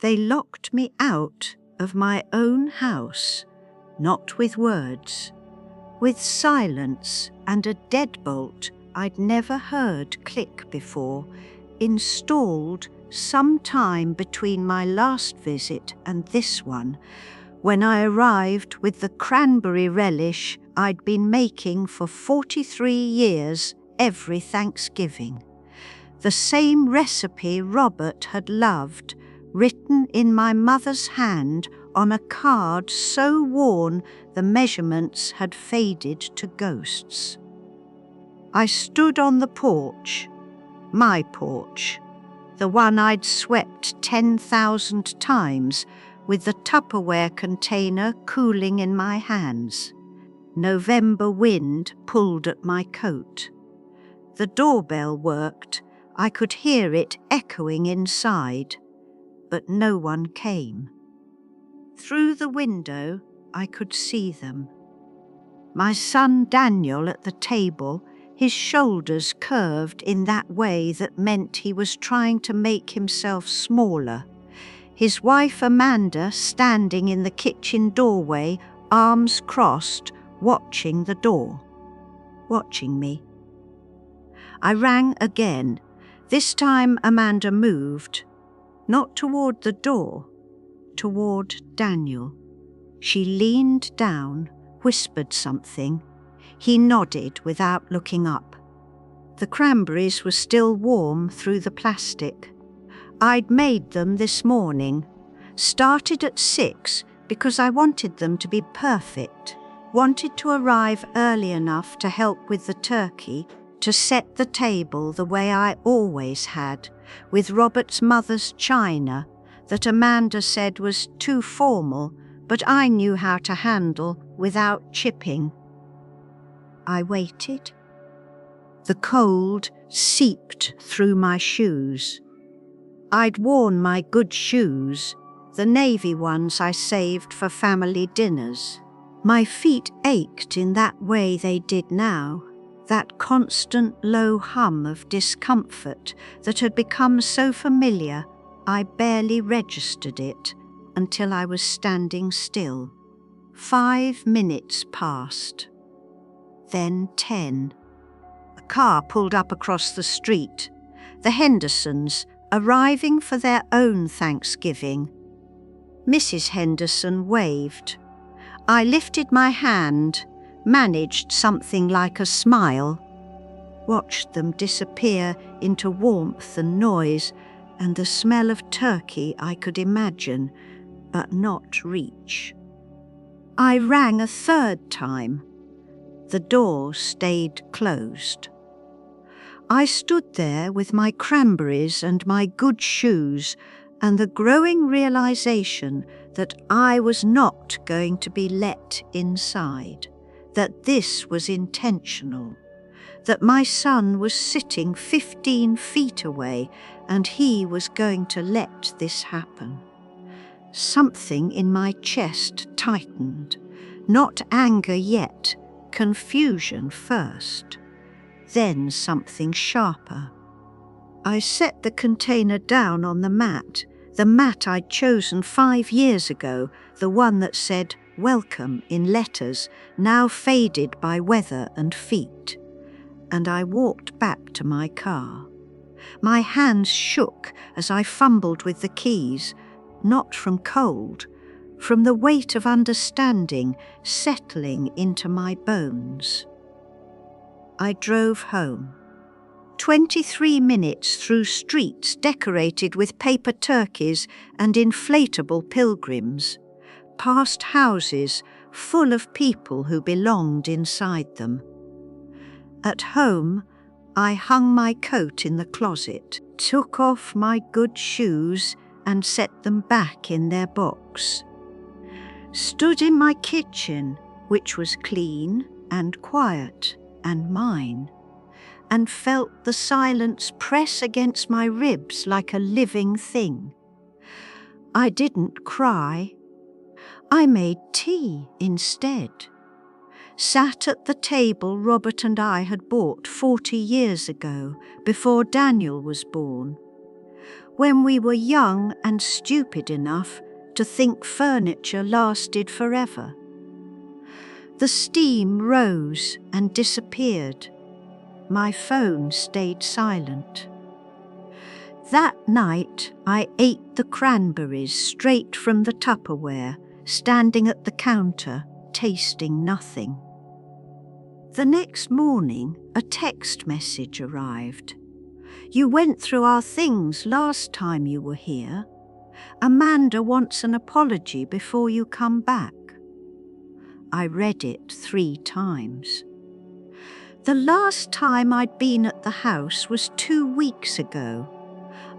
They locked me out of my own house, not with words, with silence and a deadbolt I'd never heard click before, installed some time between my last visit and this one, when I arrived with the cranberry relish I'd been making for 43 years every Thanksgiving. The same recipe Robert had loved, written in my mother's hand on a card so worn the measurements had faded to ghosts. I stood on the porch, my porch, the one I'd swept 10,000 times, with the Tupperware container cooling in my hands. November wind pulled at my coat. The doorbell worked. I could hear it echoing inside, but no one came. Through the window, I could see them. My son Daniel at the table, his shoulders curved in that way that meant he was trying to make himself smaller. His wife Amanda standing in the kitchen doorway, arms crossed, watching the door. Watching me. I rang again. This time Amanda moved, not toward the door, toward Daniel. She leaned down, whispered something. He nodded without looking up. The cranberries were still warm through the plastic. I'd made them this morning. Started at 6 because I wanted them to be perfect. Wanted to arrive early enough to help with the turkey, to set the table the way I always had, with Robert's mother's china that Amanda said was too formal, but I knew how to handle without chipping. I waited. The cold seeped through my shoes. I'd worn my good shoes, the navy ones I saved for family dinners. My feet ached in that way they did now, that constant low hum of discomfort that had become so familiar I barely registered it until I was standing still. 5 minutes passed. Then 10. A car pulled up across the street. The Hendersons, arriving for their own Thanksgiving. Mrs. Henderson waved. I lifted my hand, managed something like a smile, watched them disappear into warmth and noise and the smell of turkey I could imagine, but not reach. I rang a third time. The door stayed closed. I stood there with my cranberries and my good shoes and the growing realization that I was not going to be let inside, that this was intentional, that my son was sitting 15 feet away and he was going to let this happen. Something in my chest tightened, not anger yet, confusion first, then something sharper. I set the container down on the mat I'd chosen 5 years ago, the one that said "Welcome" in letters, now faded by weather and feet, and I walked back to my car. My hands shook as I fumbled with the keys, not from cold, from the weight of understanding settling into my bones. I drove home. 23 minutes through streets decorated with paper turkeys and inflatable pilgrims, past houses full of people who belonged inside them. At home, I hung my coat in the closet, took off my good shoes and set them back in their box. Stood in my kitchen, which was clean and quiet and mine, and felt the silence press against my ribs like a living thing. I didn't cry. I made tea instead. Sat at the table Robert and I had bought 40 years ago, before Daniel was born. when we were young and stupid enough to think furniture lasted forever. The steam rose and disappeared. My phone stayed silent. That night I ate the cranberries straight from the Tupperware, standing at the counter, tasting nothing. The next morning, a text message arrived. "You went through our things last time you were here. Amanda wants an apology before you come back." I read it 3 times. The last time I'd been at the house was 2 weeks ago.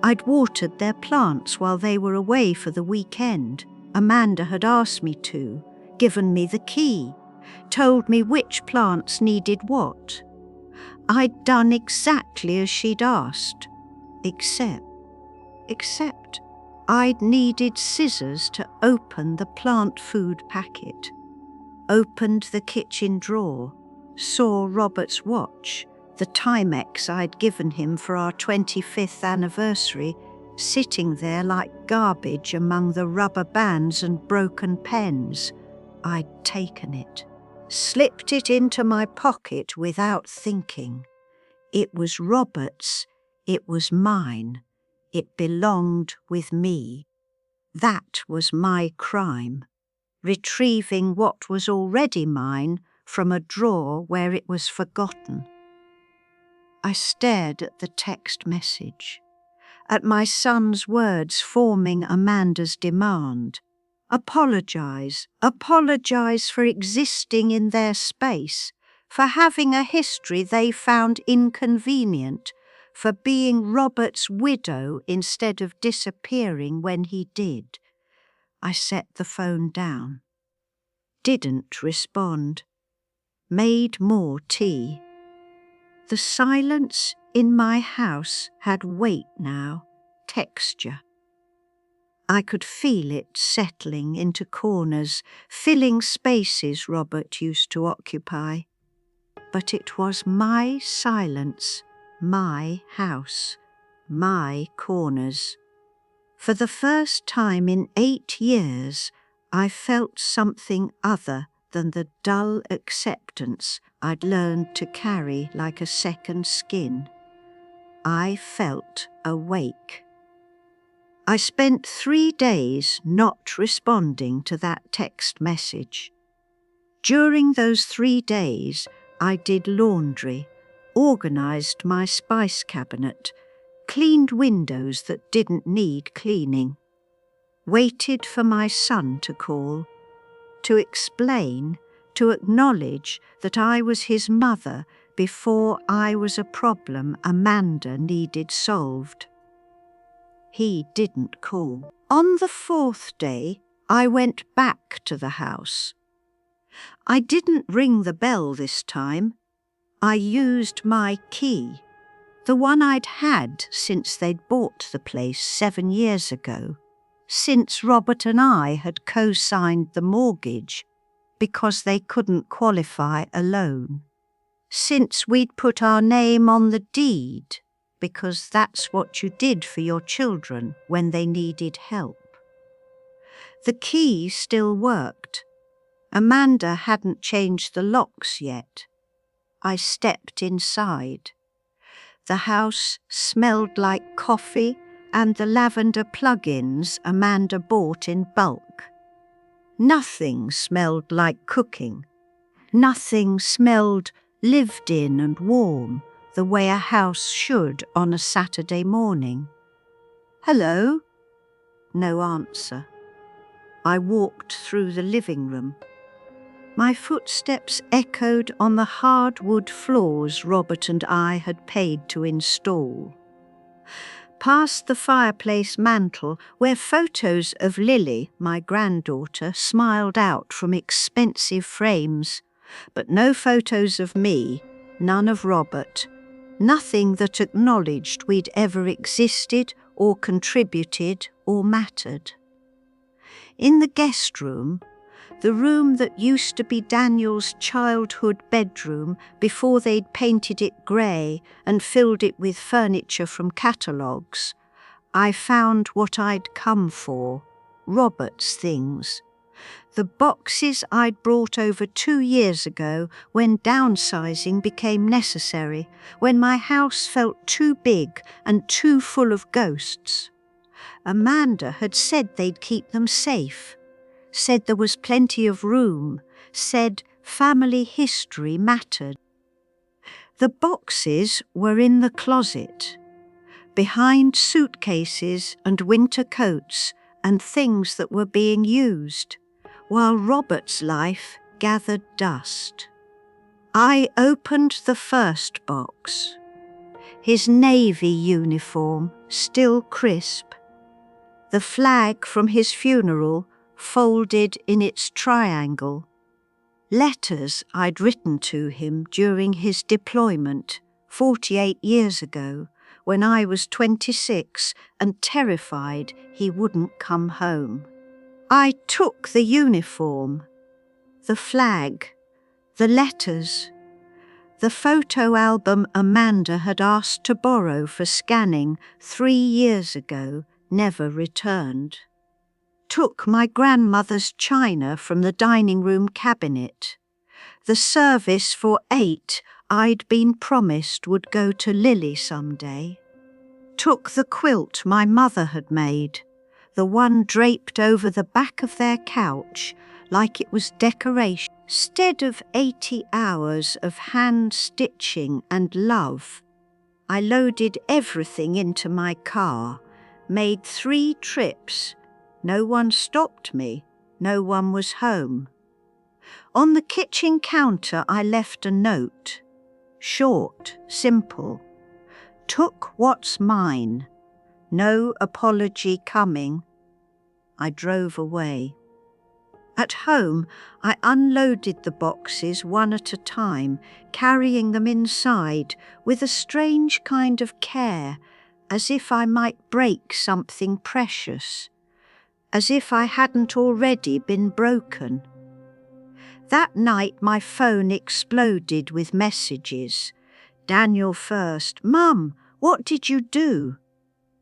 I'd watered their plants while they were away for the weekend. Amanda had asked me to, given me the key, told me which plants needed what. I'd done exactly as she'd asked, except I'd needed scissors to open the plant food packet. Opened the kitchen drawer, saw Robert's watch, the Timex I'd given him for our 25th anniversary, sitting there like garbage among the rubber bands and broken pens. I'd taken it, slipped it into my pocket without thinking. It was Robert's, it was mine, it belonged with me. That was my crime, retrieving what was already mine from a drawer where it was forgotten. I stared at the text message, at my son's words forming Amanda's demand. Apologize for existing in their space, for having a history they found inconvenient, for being Robert's widow instead of disappearing when he did. I set the phone down. Didn't respond. Made more tea. The silence in my house had weight now, texture. I could feel it settling into corners, filling spaces Robert used to occupy. But it was my silence, my house, my corners. For the first time in 8 years, I felt something other than the dull acceptance I'd learned to carry like a second skin. I felt awake. I spent 3 days not responding to that text message. During those 3 days, I did laundry, organised my spice cabinet, cleaned windows that didn't need cleaning, waited for my son to call, to explain, to acknowledge that I was his mother before I was a problem Amanda needed solved. He didn't call. On the 4th day, I went back to the house. I didn't ring the bell this time. I used my key, the one I'd had since they'd bought the place 7 years ago, since Robert and I had co-signed the mortgage because they couldn't qualify a loan, since we'd put our name on the deed because that's what you did for your children when they needed help. The key still worked. Amanda hadn't changed the locks yet. I stepped inside. The house smelled like coffee and the lavender plug-ins Amanda bought in bulk. Nothing smelled like cooking. Nothing smelled lived in and warm the way a house should on a Saturday morning. "Hello?" No answer. I walked through the living room. My footsteps echoed on the hardwood floors Robert and I had paid to install. Past the fireplace mantel, where photos of Lily, my granddaughter, smiled out from expensive frames, but no photos of me, none of Robert, nothing that acknowledged we'd ever existed or contributed or mattered. In the guest room, the room that used to be Daniel's childhood bedroom before they'd painted it grey and filled it with furniture from catalogues, I found what I'd come for, Robert's things. The boxes I'd brought over 2 years ago when downsizing became necessary, when my house felt too big and too full of ghosts. Amanda had said they'd keep them safe, said there was plenty of room, said family history mattered. The boxes were in the closet, behind suitcases and winter coats and things that were being used, while Robert's life gathered dust. I opened the first box. His navy uniform, still crisp. The flag from his funeral folded in its triangle. Letters I'd written to him during his deployment 48 years ago, when I was 26 and terrified he wouldn't come home. I took the uniform, the flag, the letters, the photo album Amanda had asked to borrow for scanning 3 years ago, never returned. Took my grandmother's china from the dining room cabinet. The service for 8 I'd been promised would go to Lily someday. Took the quilt my mother had made, the one draped over the back of their couch like it was decoration. Instead of 80 hours of hand stitching and love, I loaded everything into my car, made 3 trips. No one stopped me, no one was home. On the kitchen counter I left a note, short, simple. Took what's mine, no apology coming. I drove away. At home, I unloaded the boxes one at a time, carrying them inside with a strange kind of care, as if I might break something precious, as if I hadn't already been broken. That night my phone exploded with messages. Daniel first, "Mum, what did you do?"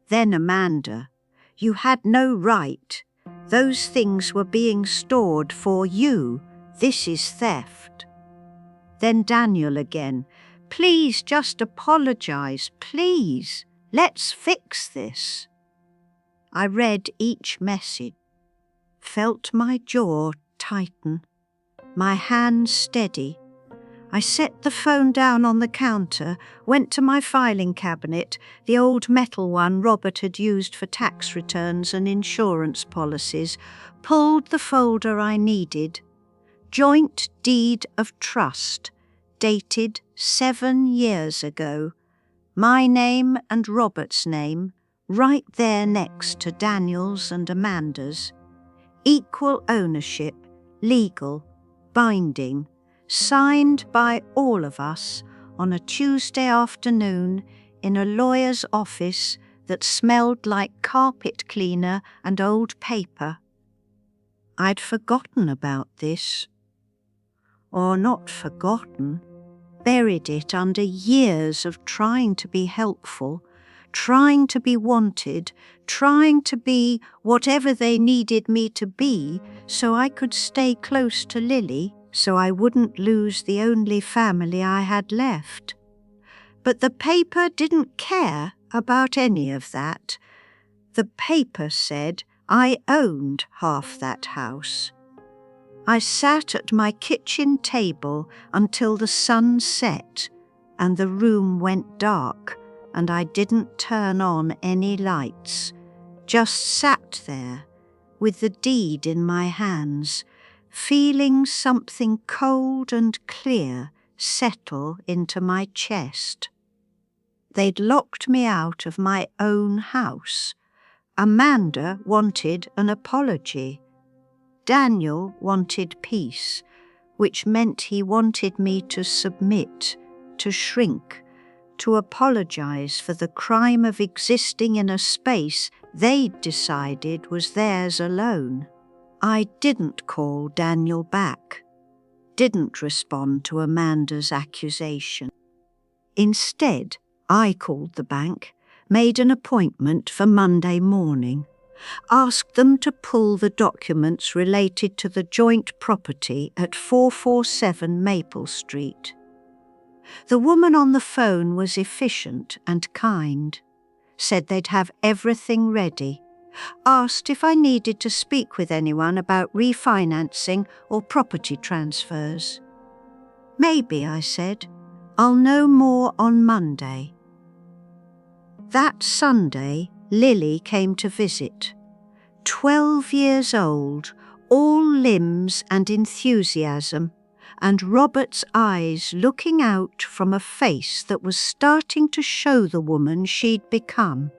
Then Amanda, "You had no right. Those things were being stored for you. This is theft." Then Daniel again, "Please just apologize, please. Let's fix this." I read each message, felt my jaw tighten, my hands steady. I set the phone down on the counter, went to my filing cabinet, the old metal one Robert had used for tax returns and insurance policies, pulled the folder I needed. Joint deed of trust, dated 7 years ago. My name and Robert's name, right there next to Daniel's and Amanda's. Equal ownership, legal, binding, signed by all of us on a Tuesday afternoon in a lawyer's office that smelled like carpet cleaner and old paper. I'd forgotten about this. Or not forgotten, buried it under years of trying to be helpful, trying to be wanted, trying to be whatever they needed me to be so I could stay close to Lily, so I wouldn't lose the only family I had left. But the paper didn't care about any of that. The paper said I owned half that house. I sat at my kitchen table until the sun set and the room went dark and I didn't turn on any lights, just sat there with the deed in my hands, feeling something cold and clear settle into my chest. They'd locked me out of my own house. Amanda wanted an apology. Daniel wanted peace, which meant he wanted me to submit, to shrink, to apologize for the crime of existing in a space they'd decided was theirs alone. I didn't call Daniel back, didn't respond to Amanda's accusation. Instead, I called the bank, made an appointment for Monday morning, asked them to pull the documents related to the joint property at 447 Maple Street. The woman on the phone was efficient and kind, said they'd have everything ready, asked if I needed to speak with anyone about refinancing or property transfers. Maybe, I said. I'll know more on Monday. That Sunday, Lily came to visit. 12 years old, all limbs and enthusiasm, and Robert's eyes looking out from a face that was starting to show the woman she'd become.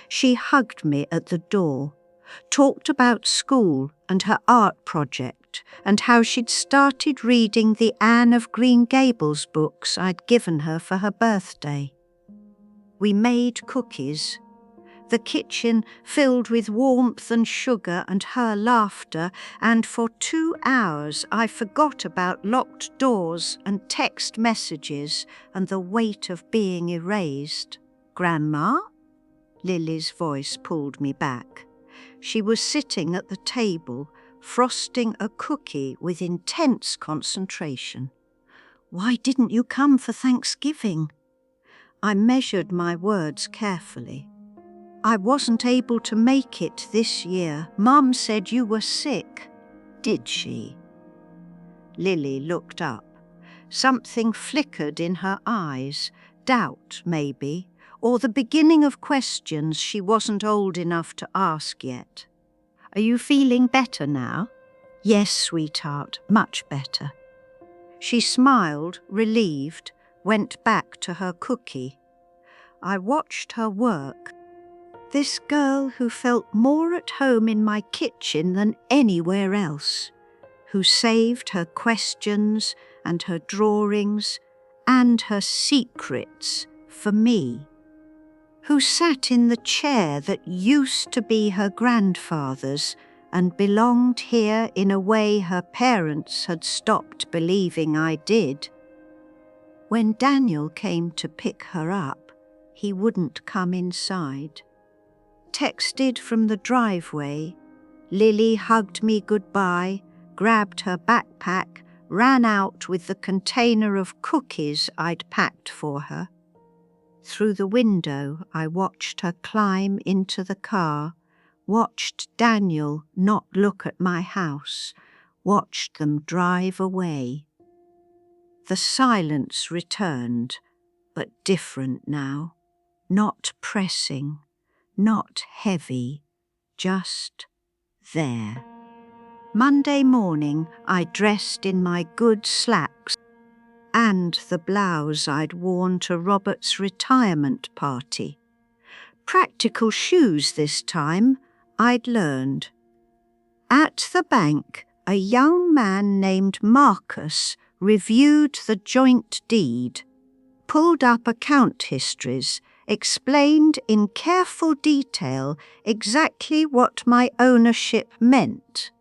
She hugged me at the door, talked about school and her art project and how she'd started reading the Anne of Green Gables books I'd given her for her birthday. We made cookies, the kitchen filled with warmth and sugar and her laughter, and for 2 hours I forgot about locked doors and text messages and the weight of being erased. "Grandma?" Lily's voice pulled me back. She was sitting at the table, frosting a cookie with intense concentration. "Why didn't you come for Thanksgiving?" I measured my words carefully. "I wasn't able to make it this year. Mum said you were sick." "Did she?" Lily looked up. Something flickered in her eyes, doubt maybe, or the beginning of questions she wasn't old enough to ask yet. "Are you feeling better now?" "Yes, sweetheart, much better." She smiled, relieved, went back to her cookie. I watched her work. This girl who felt more at home in my kitchen than anywhere else, who saved her questions and her drawings and her secrets for me, who sat in the chair that used to be her grandfather's and belonged here in a way her parents had stopped believing I did. When Daniel came to pick her up, he wouldn't come inside. Texted from the driveway, Lily hugged me goodbye, grabbed her backpack, ran out with the container of cookies I'd packed for her. Through the window, I watched her climb into the car, watched Daniel not look at my house, watched them drive away. The silence returned, but different now, not pressing, not heavy, just there. Monday morning, I dressed in my good slacks and the blouse I'd worn to Robert's retirement party. Practical shoes this time, I'd learned. At the bank, a young man named Marcus reviewed the joint deed, pulled up account histories, explained in careful detail exactly what my ownership meant.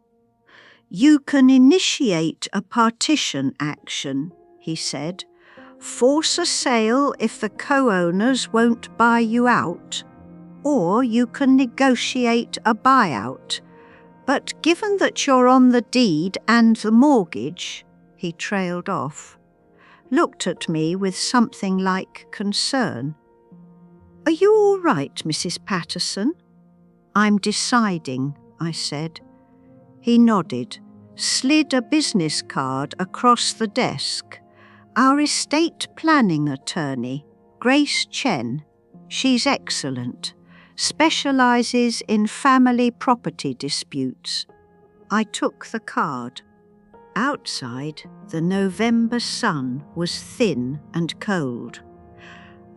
"You can initiate a partition action," he said, "force a sale if the co-owners won't buy you out, or you can negotiate a buyout. But given that you're on the deed and the mortgage," he trailed off, looked at me with something like concern. "Are you all right, Mrs. Patterson?" "I'm deciding," I said. He nodded, slid a business card across the desk. "Our estate planning attorney, Grace Chen. She's excellent. Specialises in family property disputes." I took the card. Outside, the November sun was thin and cold.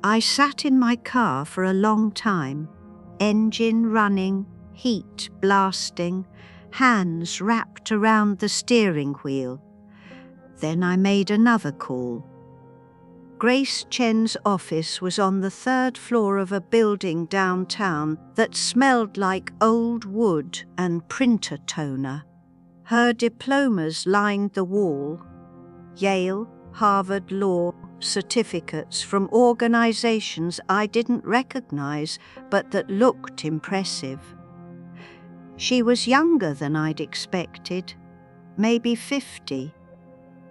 I sat in my car for a long time, engine running, heat blasting, hands wrapped around the steering wheel. Then I made another call. Grace Chen's office was on the 3rd floor of a building downtown that smelled like old wood and printer toner. Her diplomas lined the wall: Yale, Harvard Law, certificates from organisations I didn't recognise but that looked impressive. She was younger than I'd expected, maybe 50.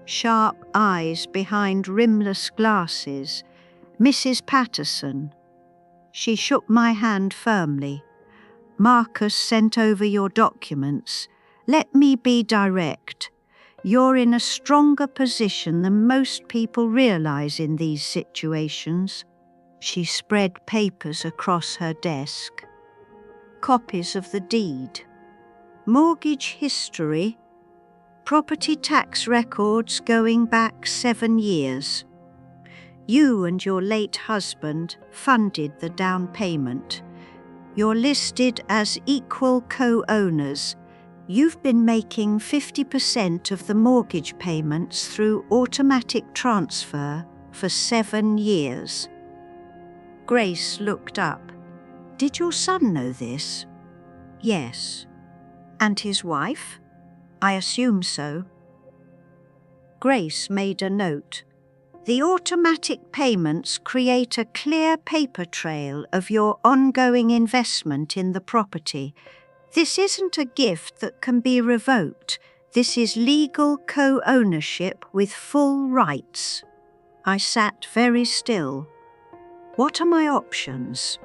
Sharp eyes behind rimless glasses. Mrs. Patterson. She shook my hand firmly. Marcus sent over your documents. Let me be direct. You're in a stronger position than most people realise in these situations. She spread papers across her desk. Copies of the deed. Mortgage history. Property tax records going back 7 years. You and your late husband funded the down payment. You're listed as equal co-owners. You've been making 50% of the mortgage payments through automatic transfer for 7 years. Grace looked up. Did your son know this? Yes. And his wife? I assume so. Grace made a note. The automatic payments create a clear paper trail of your ongoing investment in the property. This isn't a gift that can be revoked. This is legal co-ownership with full rights. I sat very still. What are my options?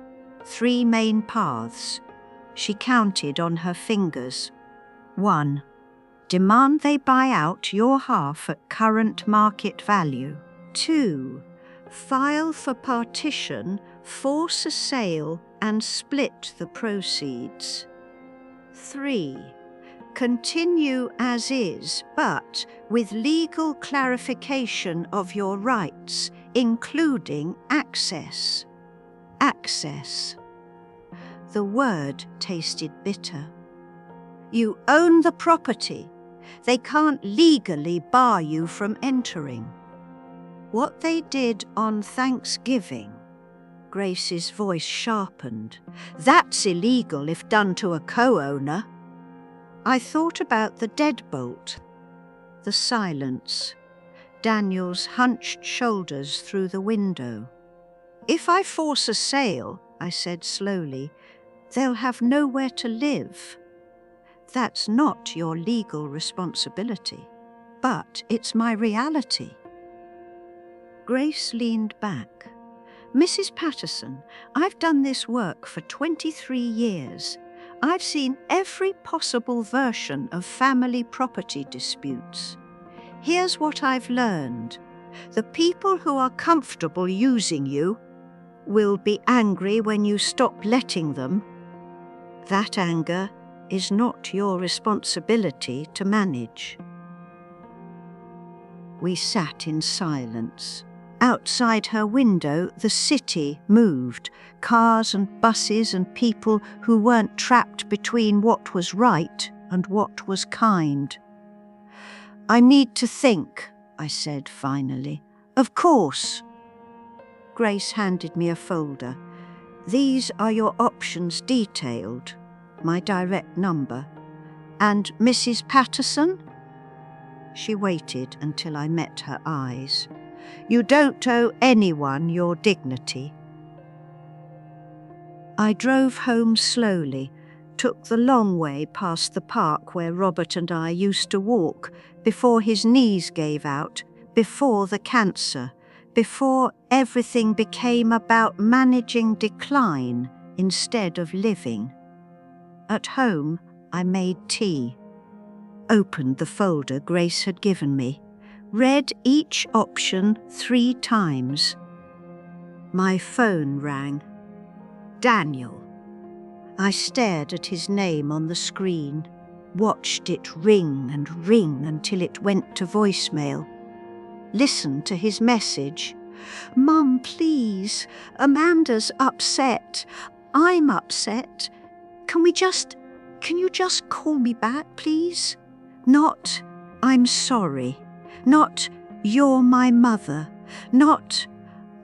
3 main paths. She counted on her fingers. 1. Demand they buy out your half at current market value. 2. File for partition, force a sale and split the proceeds. 3. Continue as is, but with legal clarification of your rights, including access. Access. The word tasted bitter. You own the property. They can't legally bar you from entering. What they did on Thanksgiving, Grace's voice sharpened. That's illegal if done to a co-owner. I thought about the deadbolt, the silence, Daniel's hunched shoulders through the window. If I force a sale, I said slowly, they'll have nowhere to live. That's not your legal responsibility, but it's my reality. Grace leaned back. Mrs. Patterson, I've done this work for 23 years. I've seen every possible version of family property disputes. Here's what I've learned. The people who are comfortable using you will be angry when you stop letting them. That anger is not your responsibility to manage. We sat in silence. Outside her window, the city moved, cars and buses and people who weren't trapped between what was right and what was kind. I need to think, I said finally. Of course. Grace handed me a folder. These are your options detailed, my direct number. And Mrs. Patterson? She waited until I met her eyes. You don't owe anyone your dignity. I drove home slowly, took the long way past the park where Robert and I used to walk before his knees gave out, before the cancer, before everything became about managing decline instead of living. At home, I made tea, opened the folder Grace had given me, read each option 3 times. My phone rang. Daniel. I stared at his name on the screen, watched it ring and ring until it went to voicemail. Listened to his message. Mum, please, Amanda's upset. I'm upset. Can you just call me back, please? Not, I'm sorry. Not, you're my mother. Not,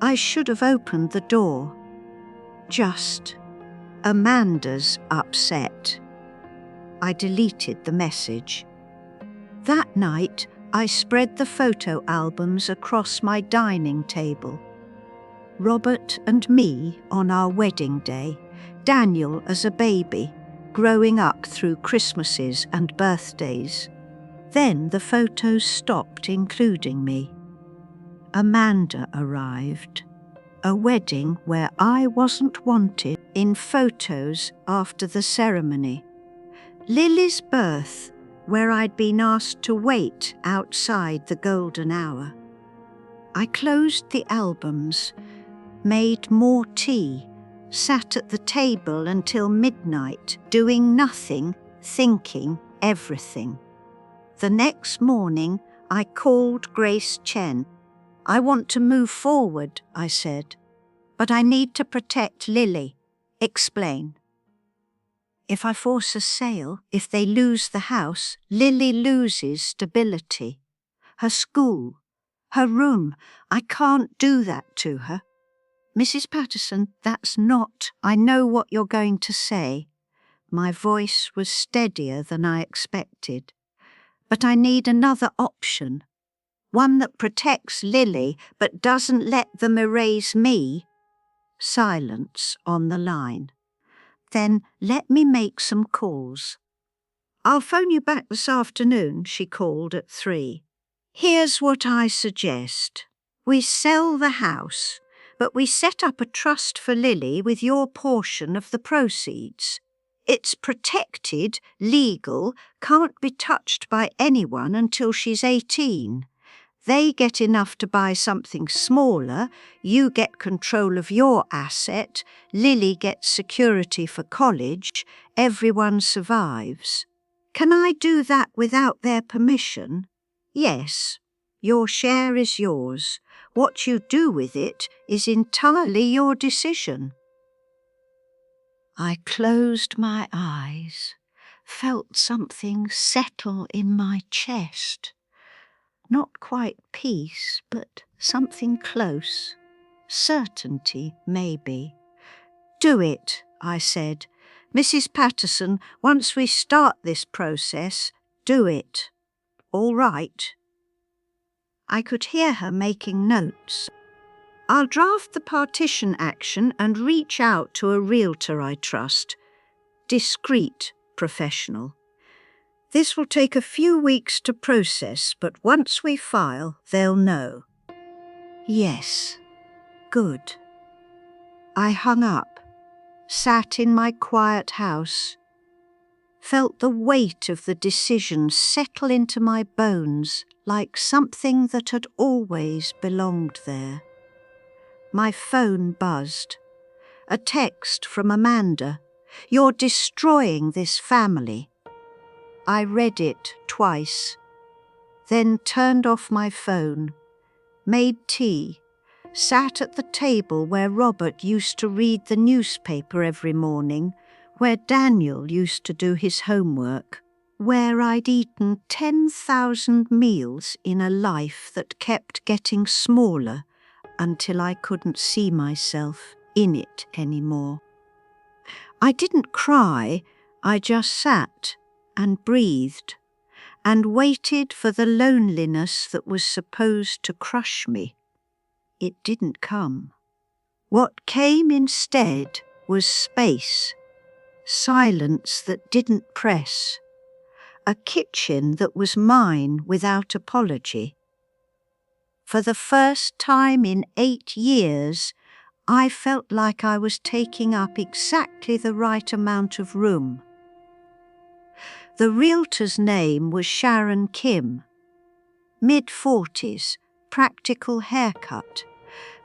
I should have opened the door. Just, Amanda's upset. I deleted the message. That night, I spread the photo albums across my dining table. Robert and me on our wedding day, Daniel as a baby, growing up through Christmases and birthdays. Then the photos stopped including me. Amanda arrived. A wedding where I wasn't wanted in photos after the ceremony. Lily's birth, where I'd been asked to wait outside the golden hour. I closed the albums, made more tea, sat at the table until midnight, doing nothing, thinking everything. The next morning, I called Grace Chen. "I want to move forward," I said, "but I need to protect Lily." "Explain." "If I force a sale, if they lose the house, Lily loses stability. Her school, her room, I can't do that to her." "Mrs. Patterson, that's not—" "I know what you're going to say." My voice was steadier than I expected. "But I need another option. One that protects Lily but doesn't let them erase me." Silence on the line. "Then let me make some calls." "I'll phone you back this afternoon," she called at 3. "Here's what I suggest. We sell the house, but we set up a trust for Lily with your portion of the proceeds. It's protected, legal, can't be touched by anyone until she's 18. They get enough to buy something smaller, you get control of your asset, Lily gets security for college, everyone survives." "Can I do that without their permission?" "Yes. Your share is yours. What you do with it is entirely your decision." I closed my eyes, felt something settle in my chest. Not quite peace, but something close. Certainty, maybe. "Do it," I said. "Mrs. Patterson, once we start this process, do it. All right." I could hear her making notes. "I'll draft the partition action and reach out to a realtor I trust. Discreet, professional. This will take a few weeks to process, but once we file, they'll know." Yes. Good. I hung up, sat in my quiet house, felt the weight of the decision settle into my bones like something that had always belonged there. My phone buzzed. A text from Amanda. "You're destroying this family." I read it twice, then turned off my phone, made tea, sat at the table where Robert used to read the newspaper every morning, where Daniel used to do his homework, where I'd eaten 10,000 meals in a life that kept getting smaller until I couldn't see myself in it anymore. I didn't cry, I just sat and breathed and waited for the loneliness that was supposed to crush me. It didn't come. What came instead was space, silence that didn't press, a kitchen that was mine without apology. For the first time in 8 years, I felt like I was taking up exactly the right amount of room. The realtor's name was Sharon Kim. Mid-40s, practical haircut,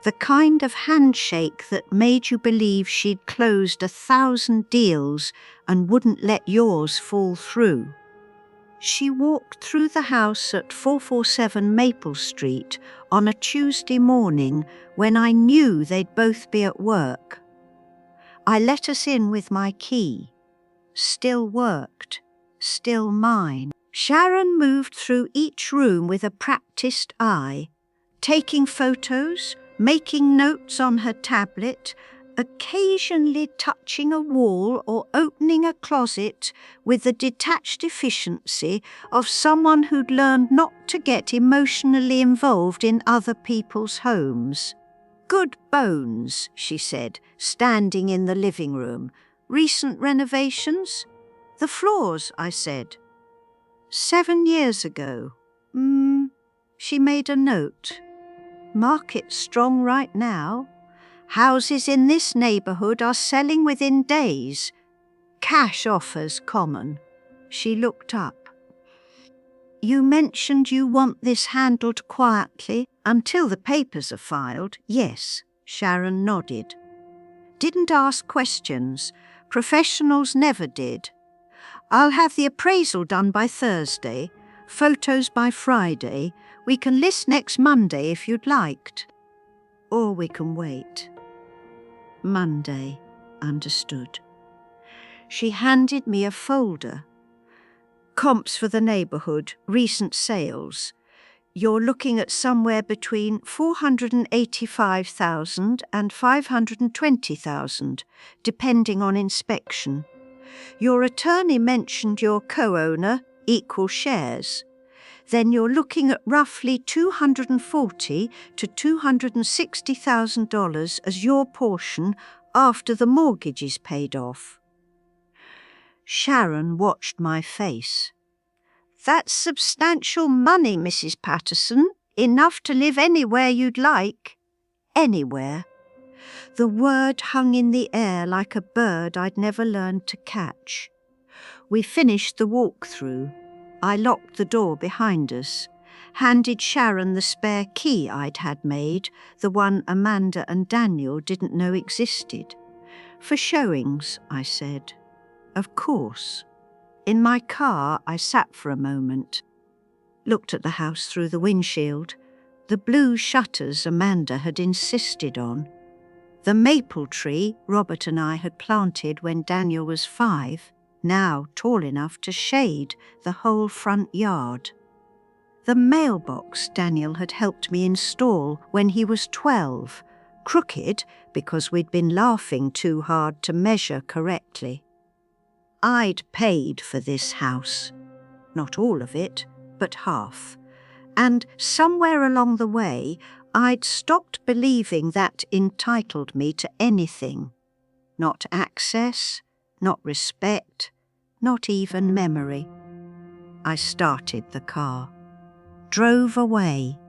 the kind of handshake that made you believe she'd closed 1,000 deals and wouldn't let yours fall through. She walked through the house at 447 Maple Street on a Tuesday morning when I knew they'd both be at work. I let us in with my key. Still worked. Still mine. Sharon moved through each room with a practiced eye, taking photos, making notes on her tablet, occasionally touching a wall or opening a closet with the detached efficiency of someone who'd learned not to get emotionally involved in other people's homes. "Good bones," she said, standing in the living room. "Recent renovations?" "The floors," I said. 7 years ago. She made a note. "Market's strong right now. Houses in this neighbourhood are selling within days. Cash offers common." She looked up. "You mentioned you want this handled quietly until the papers are filed." "Yes," Sharon nodded. "Didn't ask questions. Professionals never did. I'll have the appraisal done by Thursday, photos by Friday. We can list next Monday if you'd liked. Or we can wait." Monday, understood. She handed me a folder. "Comps for the neighbourhood, recent sales. You're looking at somewhere between 485,000 and 520,000, depending on inspection. Your attorney mentioned your co-owner, equal shares. Then you're looking at roughly $240,000 to $260,000 as your portion after the mortgage is paid off." Sharon watched my face. "That's substantial money, Mrs. Patterson. Enough to live anywhere you'd like." Anywhere. The word hung in the air like a bird I'd never learned to catch. We finished the walk-through. I locked the door behind us, handed Sharon the spare key I'd had made, the one Amanda and Daniel didn't know existed. "For showings," I said. "Of course." In my car, I sat for a moment, looked at the house through the windshield, the blue shutters Amanda had insisted on, the maple tree Robert and I had planted when Daniel was 5, now tall enough to shade the whole front yard. The mailbox Daniel had helped me install when he was 12, crooked because we'd been laughing too hard to measure correctly. I'd paid for this house. Not all of it, but half. And somewhere along the way, I'd stopped believing that entitled me to anything. Not access, not respect, not even memory. I started the car. Drove away.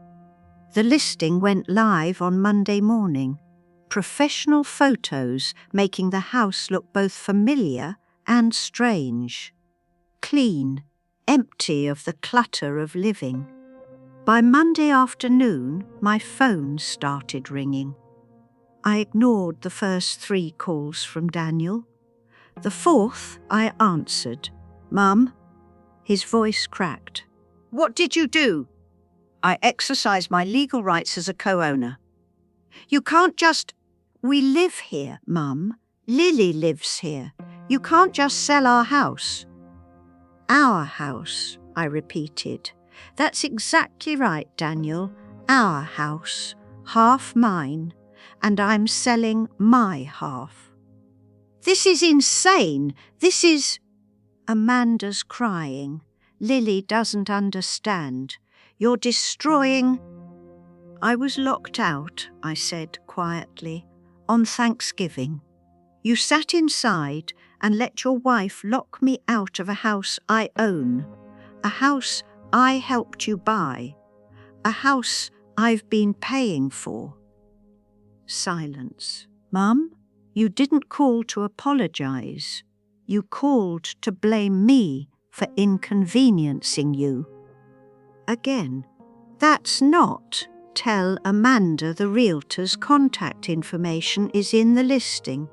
The listing went live on Monday morning. Professional photos making the house look both familiar and strange. Clean, empty of the clutter of living. By Monday afternoon, my phone started ringing. I ignored the first 3 calls from Daniel. The 4th, I answered. "Mum?" His voice cracked. "What did you do?" "I exercised my legal rights as a co-owner." "You can't just—" "We live here, Mum. Lily lives here. You can't just sell our house." "Our house," I repeated. "That's exactly right, Daniel. Our house. Half mine. And I'm selling my half." "This is insane. This is—" "Amanda's crying. Lily doesn't understand. You're destroying—" "I was locked out," I said quietly, "on Thanksgiving. You sat inside and let your wife lock me out of a house I own, a house I helped you buy, a house I've been paying for." Silence. "Mum, you didn't call to apologize. You called to blame me for inconveniencing you." Again. "That's not. Tell Amanda the realtor's contact information is in the listing.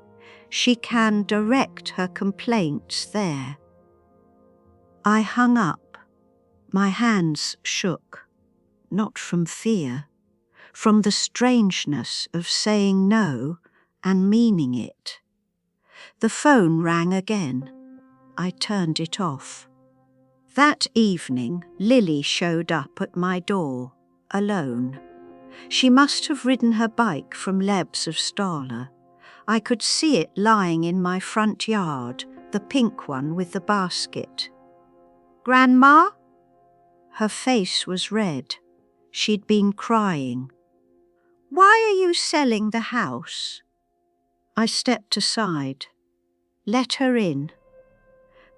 She can direct her complaints there." I hung up. My hands shook. Not from fear, from the strangeness of saying no and meaning it. The phone rang again. I turned it off. That evening, Lily showed up at my door, alone. She must have ridden her bike from Lebs of Stahler. I could see it lying in my front yard, the pink one with the basket. "Grandma?" Her face was red. She'd been crying. "Why are you selling the house?" I stepped aside, let her in,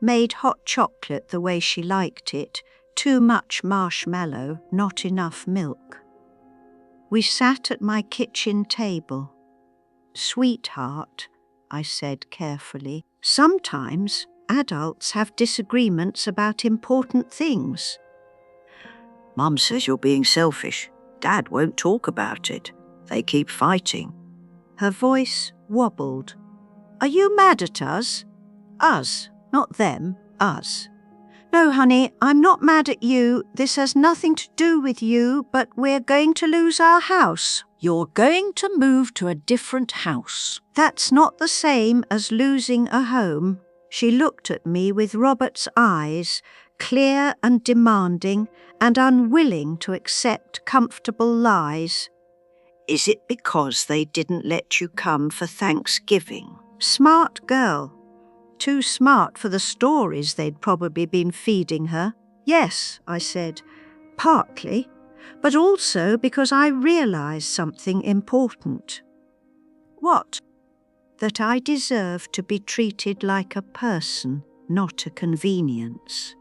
made hot chocolate the way she liked it, too much marshmallow, not enough milk. We sat at my kitchen table. "Sweetheart," I said carefully, "sometimes adults have disagreements about important things." Mum says you're being selfish. Dad won't talk about it. They keep fighting. Her voice wobbled. "Are you mad at us?" "Us, not them, us." "No, honey, I'm not mad at you. This has nothing to do with you, but we're going to lose our house." You're going to move to a different house. "That's not the same as losing a home." She looked at me with Robert's eyes, clear and demanding and unwilling to accept comfortable lies. Is it because they didn't let you come for Thanksgiving? Smart girl. Too smart for the stories they'd probably been feeding her. "Yes," I said, "partly, but also because I realised something important." What? That I deserve to be treated like a person, not a convenience.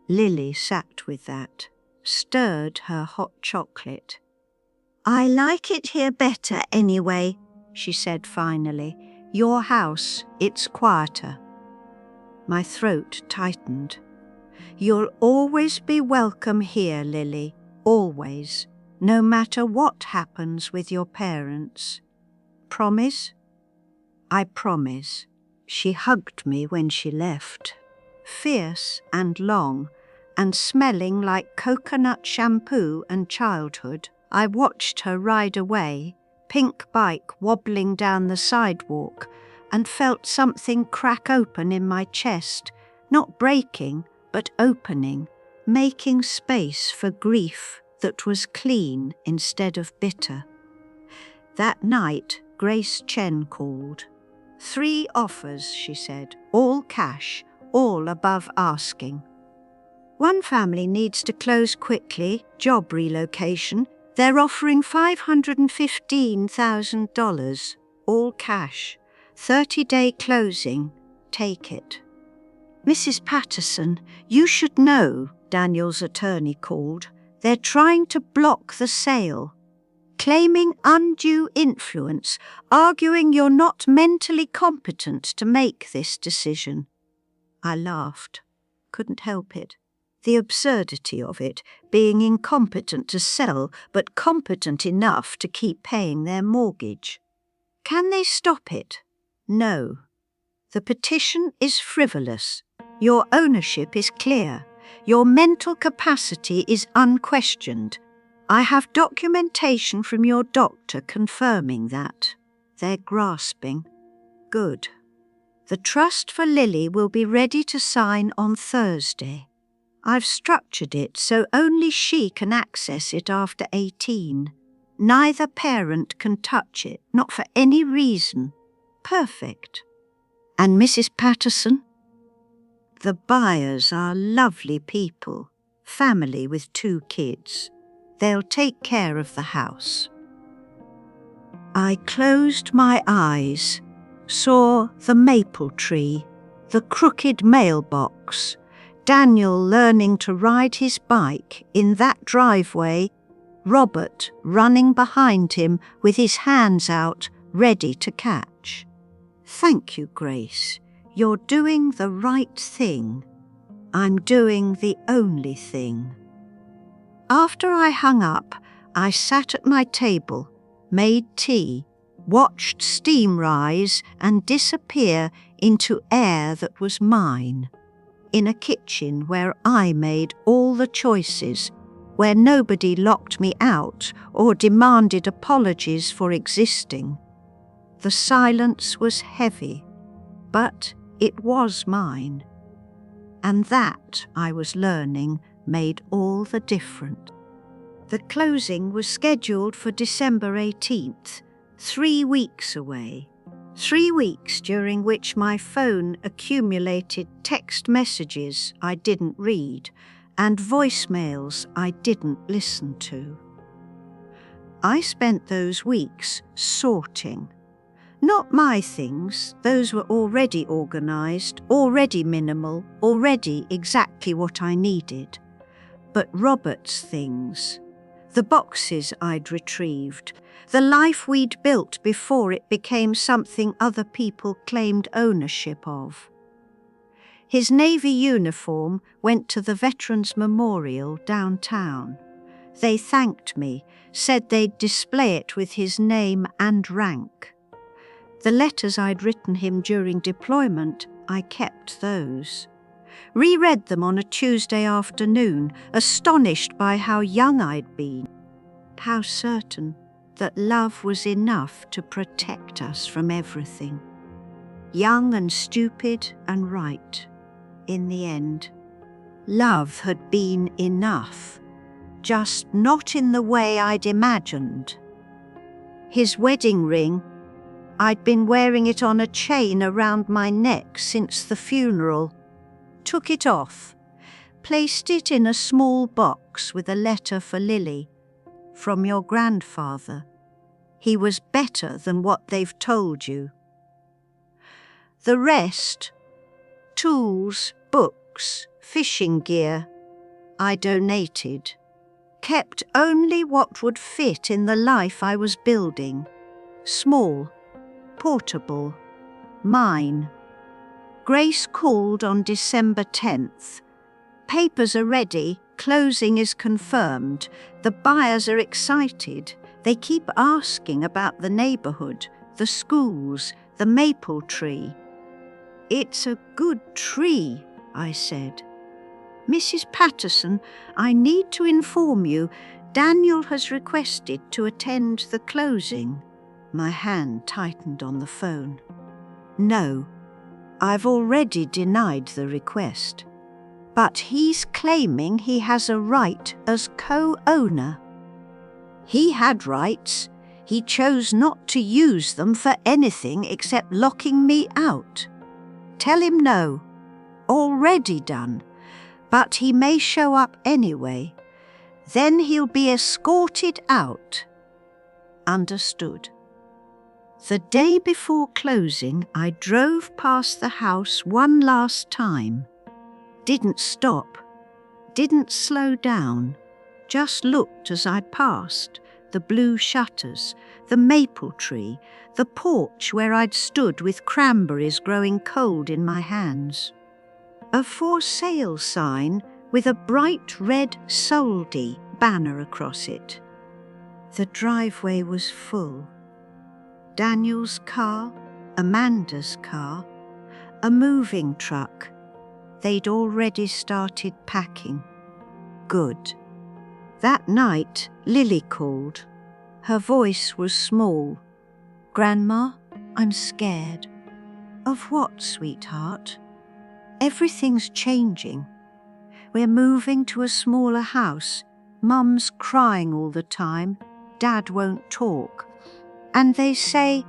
Lily sat with that, stirred her hot chocolate. "I like it here better anyway," she said finally. "Your house, it's quieter." My throat tightened. "You'll always be welcome here, Lily, always, no matter what happens with your parents. Promise?" "I promise." She hugged me when she left, fierce and long, and smelling like coconut shampoo and childhood. I watched her ride away, pink bike wobbling down the sidewalk, and felt something crack open in my chest, not breaking, but opening, making space for grief that was clean instead of bitter. That night, Grace Chen called. 3 offers, she said, all cash, all above asking. One family needs to close quickly, job relocation. They're offering $515,000, all cash. 30-day closing. Take it. "Mrs. Patterson, you should know," Daniel's attorney called. "They're trying to block the sale, claiming undue influence, arguing you're not mentally competent to make this decision." I laughed. Couldn't help it. The absurdity of it, being incompetent to sell, but competent enough to keep paying their mortgage. "Can they stop it?" "No. The petition is frivolous. Your ownership is clear. Your mental capacity is unquestioned. I have documentation from your doctor confirming that." They're grasping. Good. "The trust for Lily will be ready to sign on Thursday. I've structured it so only she can access it after 18. Neither parent can touch it, not for any reason. Perfect. And Mrs. Patterson? The buyers are lovely people, family with 2 kids. They'll take care of the house." I closed my eyes, saw the maple tree, the crooked mailbox, Daniel learning to ride his bike in that driveway, Robert running behind him with his hands out, ready to catch. "Thank you, Grace. You're doing the right thing. I'm doing the only thing." After I hung up, I sat at my table, made tea, watched steam rise and disappear into air that was mine, in a kitchen where I made all the choices, where nobody locked me out or demanded apologies for existing. The silence was heavy, but it was mine. And that, I was learning, made all the difference. The closing was scheduled for December 18th, 3 weeks away. 3 weeks during which my phone accumulated text messages I didn't read and voicemails I didn't listen to. I spent those weeks sorting. Not my things, those were already organised, already minimal, already exactly what I needed. But Robert's things, the boxes I'd retrieved, the life we'd built before it became something other people claimed ownership of. His Navy uniform went to the Veterans Memorial downtown. They thanked me, said they'd display it with his name and rank. The letters I'd written him during deployment, I kept those. Reread them on a Tuesday afternoon, astonished by how young I'd been, how certain that love was enough to protect us from everything. Young and stupid and right. In the end, love had been enough, just not in the way I'd imagined. His wedding ring, I'd been wearing it on a chain around my neck since the funeral. Took it off, placed it in a small box with a letter for Lily. From your grandfather. He was better than what they've told you. The rest, tools, books, fishing gear, I donated. Kept only what would fit in the life I was building. Small, portable, mine. Grace called on December 10th. Papers are ready, closing is confirmed. The buyers are excited. They keep asking about the neighbourhood, the schools, the maple tree. It's a good tree, I said. Mrs. Patterson, I need to inform you, Daniel has requested to attend the closing. My hand tightened on the phone. No, I've already denied the request. But he's claiming he has a right as co-owner. He had rights. He chose not to use them for anything except locking me out. Tell him no. Already done. But he may show up anyway. Then he'll be escorted out. Understood. The day before closing, I drove past the house one last time. Didn't stop, didn't slow down, just looked as I passed, the blue shutters, the maple tree, the porch where I'd stood with cranberries growing cold in my hands. A for sale sign with a bright red Soldi banner across it. The driveway was full. Daniel's car, Amanda's car, a moving truck. They'd already started packing. Good. That night, Lily called. Her voice was small. Grandma, I'm scared. Of what, sweetheart? Everything's changing. We're moving to a smaller house. Mum's crying all the time. Dad won't talk. And they say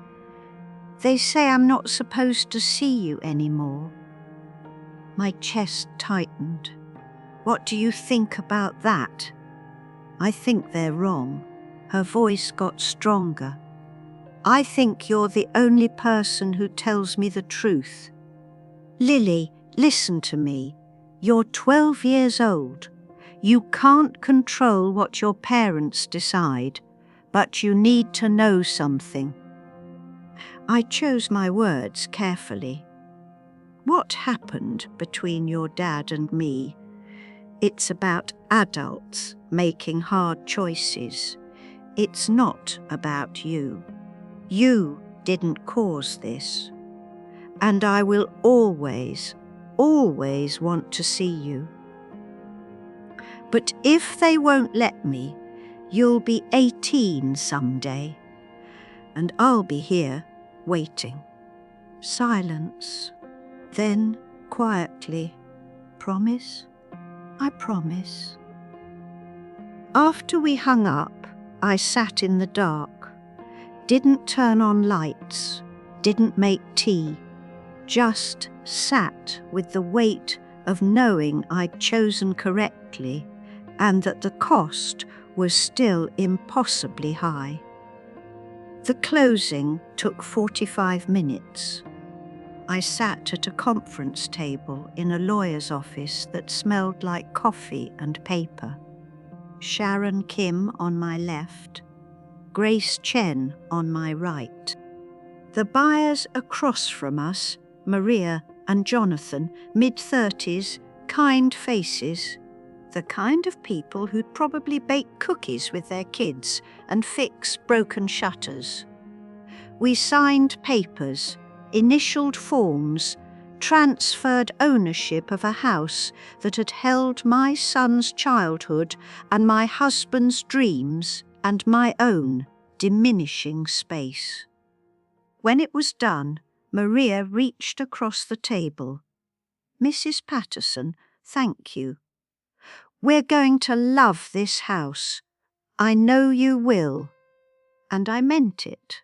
I'm not supposed to see you anymore. My chest tightened. What do you think about that? I think they're wrong. Her voice got stronger. I think you're the only person who tells me the truth. Lily, listen to me. You're 12 years old. You can't control what your parents decide, but you need to know something. I chose my words carefully. What happened between your dad and me? It's about adults making hard choices. It's not about you. You didn't cause this. And I will always, always want to see you. But if they won't let me, you'll be 18 someday. And I'll be here, waiting. Silence. Then, quietly, promise? I promise. After we hung up, I sat in the dark. Didn't turn on lights, didn't make tea, just sat with the weight of knowing I'd chosen correctly and that the cost was still impossibly high. The closing took 45 minutes. I sat at a conference table in a lawyer's office that smelled like coffee and paper. Sharon Kim on my left, Grace Chen on my right. The buyers across from us, Maria and Jonathan, mid-30s, kind faces, the kind of people who'd probably bake cookies with their kids and fix broken shutters. We signed papers, initialed forms, transferred ownership of a house that had held my son's childhood and my husband's dreams and my own diminishing space. When it was done, Maria reached across the table. "Mrs. Patterson, thank you. We're going to love this house. I know you will." And I meant it.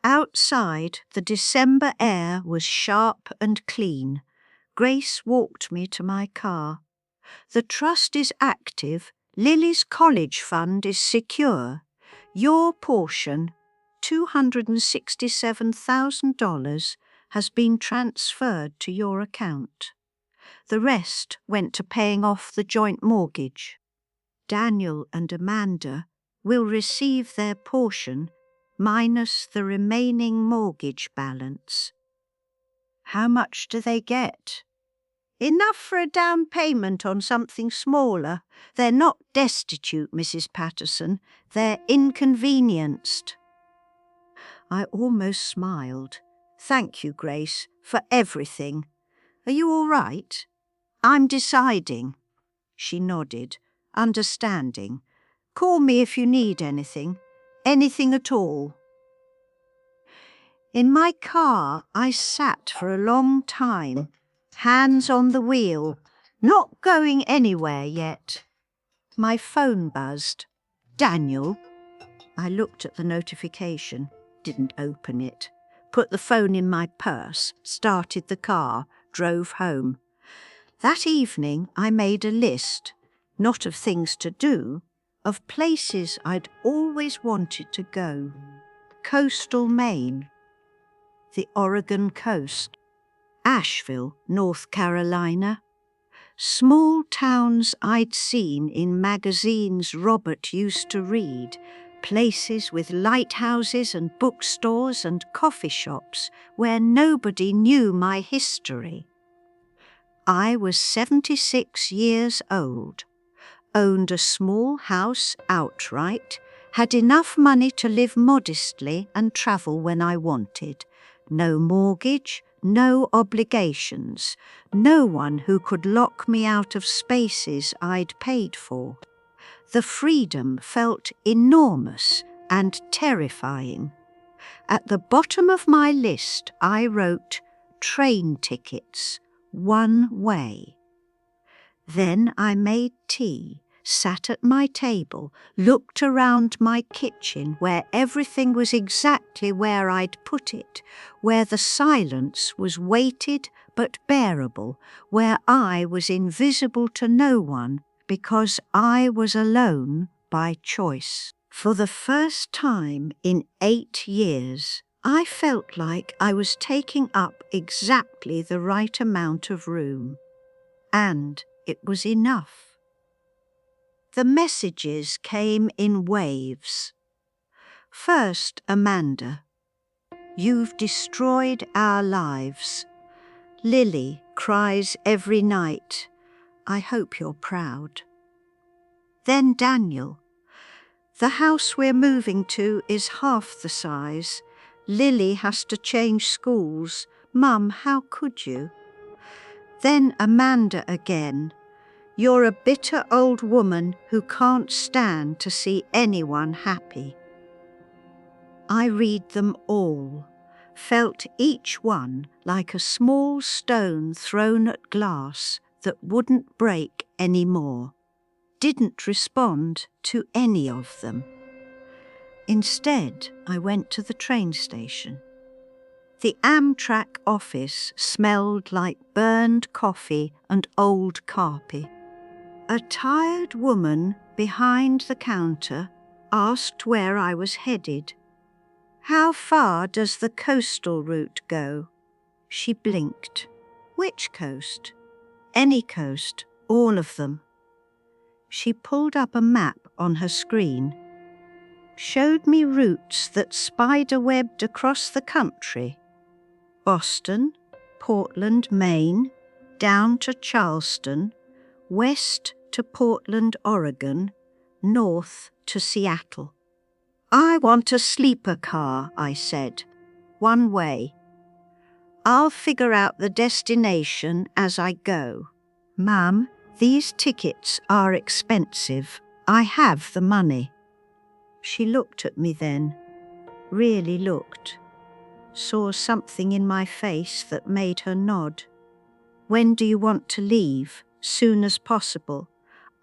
Outside, the December air was sharp and clean. Grace walked me to my car. "The trust is active. Lily's college fund is secure. Your portion, $267,000, has been transferred to your account. The rest went to paying off the joint mortgage. Daniel and Amanda will receive their portion minus the remaining mortgage balance." "How much do they get?" "Enough for a down payment on something smaller. They're not destitute, Mrs. Patterson. They're inconvenienced." I almost smiled. "Thank you, Grace, for everything. Are you all right?" "I'm deciding." She nodded, understanding. "Call me if you need anything. Anything at all." In my car, I sat for a long time, hands on the wheel, not going anywhere yet. My phone buzzed. "Daniel." I looked at the notification, didn't open it, put the phone in my purse, started the car, drove home. That evening I made a list, not of things to do, of places I'd always wanted to go. Coastal Maine, the Oregon coast, Asheville, North Carolina, small towns I'd seen in magazines Robert used to read, places with lighthouses and bookstores and coffee shops where nobody knew my history. I was 76 years old, owned a small house outright, had enough money to live modestly and travel when I wanted. No mortgage, no obligations, no one who could lock me out of spaces I'd paid for. The freedom felt enormous and terrifying. At the bottom of my list, I wrote train tickets, one way. Then I made tea, sat at my table, looked around my kitchen where everything was exactly where I'd put it, where the silence was weighted but bearable, where I was invisible to no one because I was alone by choice. For the first time in 8 years, I felt like I was taking up exactly the right amount of room. And it was enough. The messages came in waves. First, Amanda. "You've destroyed our lives. Lily cries every night. I hope you're proud." Then Daniel. "The house we're moving to is half the size. Lily has to change schools. Mum, how could you?" Then Amanda again. "You're a bitter old woman who can't stand to see anyone happy." I read them all, felt each one like a small stone thrown at glass that wouldn't break any more. Didn't respond to any of them. Instead, I went to the train station. The Amtrak office smelled like burned coffee and old carpet. A tired woman behind the counter asked where I was headed. "How far does the coastal route go?" She blinked. "Which coast?" "Any coast, all of them." She pulled up a map on her screen, showed me routes that spider-webbed across the country. Boston, Portland, Maine, down to Charleston, west to Portland, Oregon, north to Seattle. "I want a sleeper car," I said. "One way. I'll figure out the destination as I go." "Mum, these tickets are expensive. I have the money." She looked at me then, really looked. Saw something in my face that made her nod. "When do you want to leave?" "Soon as possible.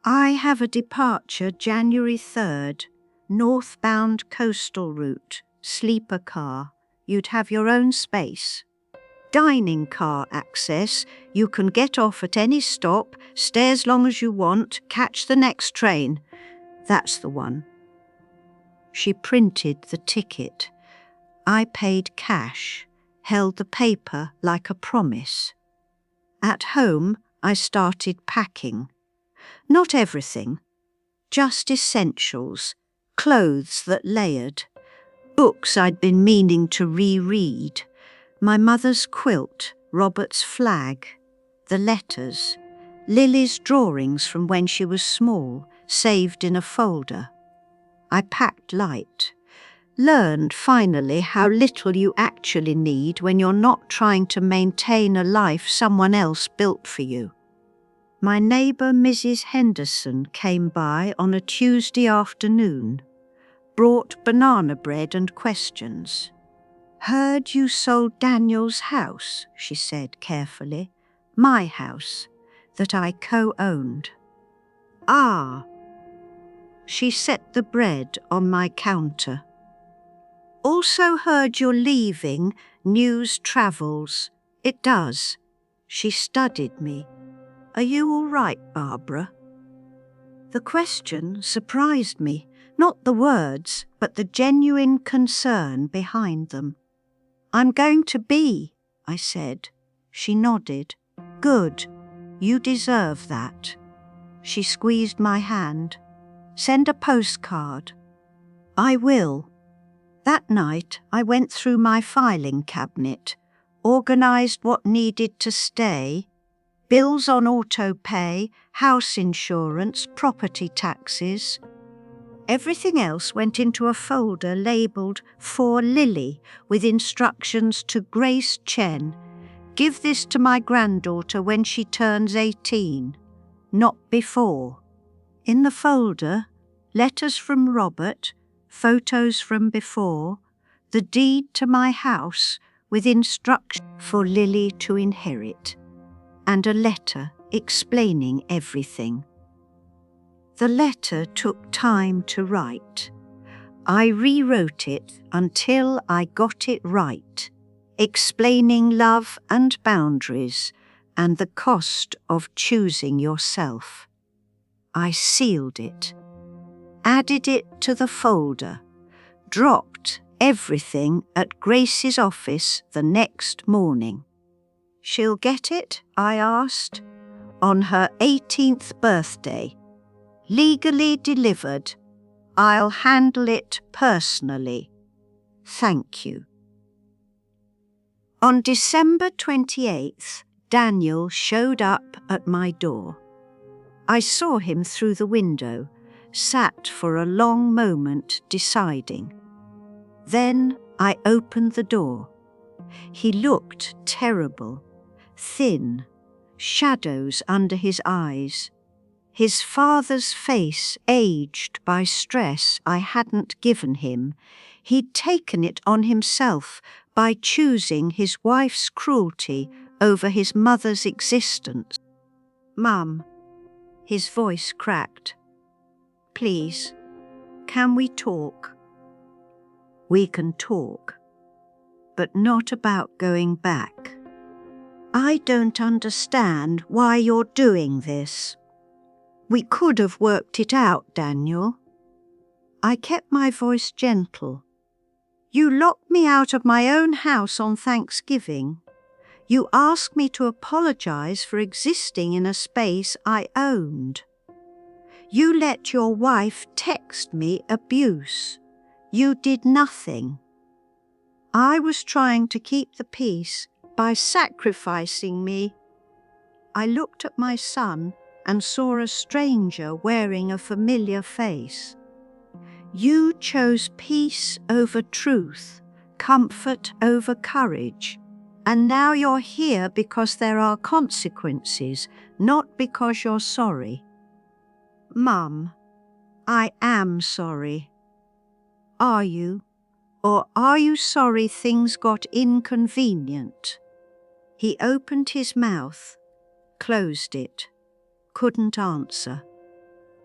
I have a departure January 3rd, northbound coastal route, sleeper car. You'd have your own space. Dining car access. You can get off at any stop, stay as long as you want, catch the next train." "That's the one." She printed the ticket. I paid cash, held the paper like a promise. At home, I started packing. Not everything, just essentials, clothes that layered, books I'd been meaning to reread, my mother's quilt, Robert's flag, the letters, Lily's drawings from when she was small, saved in a folder. I packed light. Learned finally how little you actually need when you're not trying to maintain a life someone else built for you. My neighbour Mrs. Henderson came by on a Tuesday afternoon, brought banana bread and questions. "Heard you sold Daniel's house," she said carefully. "My house, that I co-owned." "Ah." She set the bread on my counter. "Also heard you're leaving. News travels. It does." She studied me. "Are you all right, Barbara?" The question surprised me, not the words, but the genuine concern behind them. "I'm going to be," I said. She nodded. "Good. You deserve that." She squeezed my hand. "Send a postcard." "I will." That night, I went through my filing cabinet, organised what needed to stay, bills on auto-pay, house insurance, property taxes. Everything else went into a folder labelled "For Lily" with instructions to Grace Chen. "Give this to my granddaughter when she turns 18, not before." In the folder, letters from Robert, photos from before, the deed to my house with instructions for Lily to inherit, and a letter explaining everything. The letter took time to write. I rewrote it until I got it right, explaining love and boundaries and the cost of choosing yourself. I sealed it, added it to the folder, dropped everything at Grace's office the next morning. "She'll get it?" I asked. "On her 18th birthday. Legally delivered. I'll handle it personally. Thank you." On December 28th, Daniel showed up at my door. I saw him through the window, sat for a long moment deciding. Then I opened the door. He looked terrible, thin, shadows under his eyes. His father's face aged by stress I hadn't given him. He'd taken it on himself by choosing his wife's cruelty over his mother's existence. "Mum," his voice cracked. "Please, can we talk?" We can talk, but not about going back. I don't understand why you're doing this. We could have worked it out, Daniel. I kept my voice gentle. You locked me out of my own house on Thanksgiving. You asked me to apologize for existing in a space I owned. You let your wife text me abuse. You did nothing. I was trying to keep the peace by sacrificing me. I looked at my son and saw a stranger wearing a familiar face. You chose peace over truth, comfort over courage, and now you're here because there are consequences, not because you're sorry. Mum, I am sorry. Are you? Or are you sorry things got inconvenient? He opened his mouth, closed it, couldn't answer.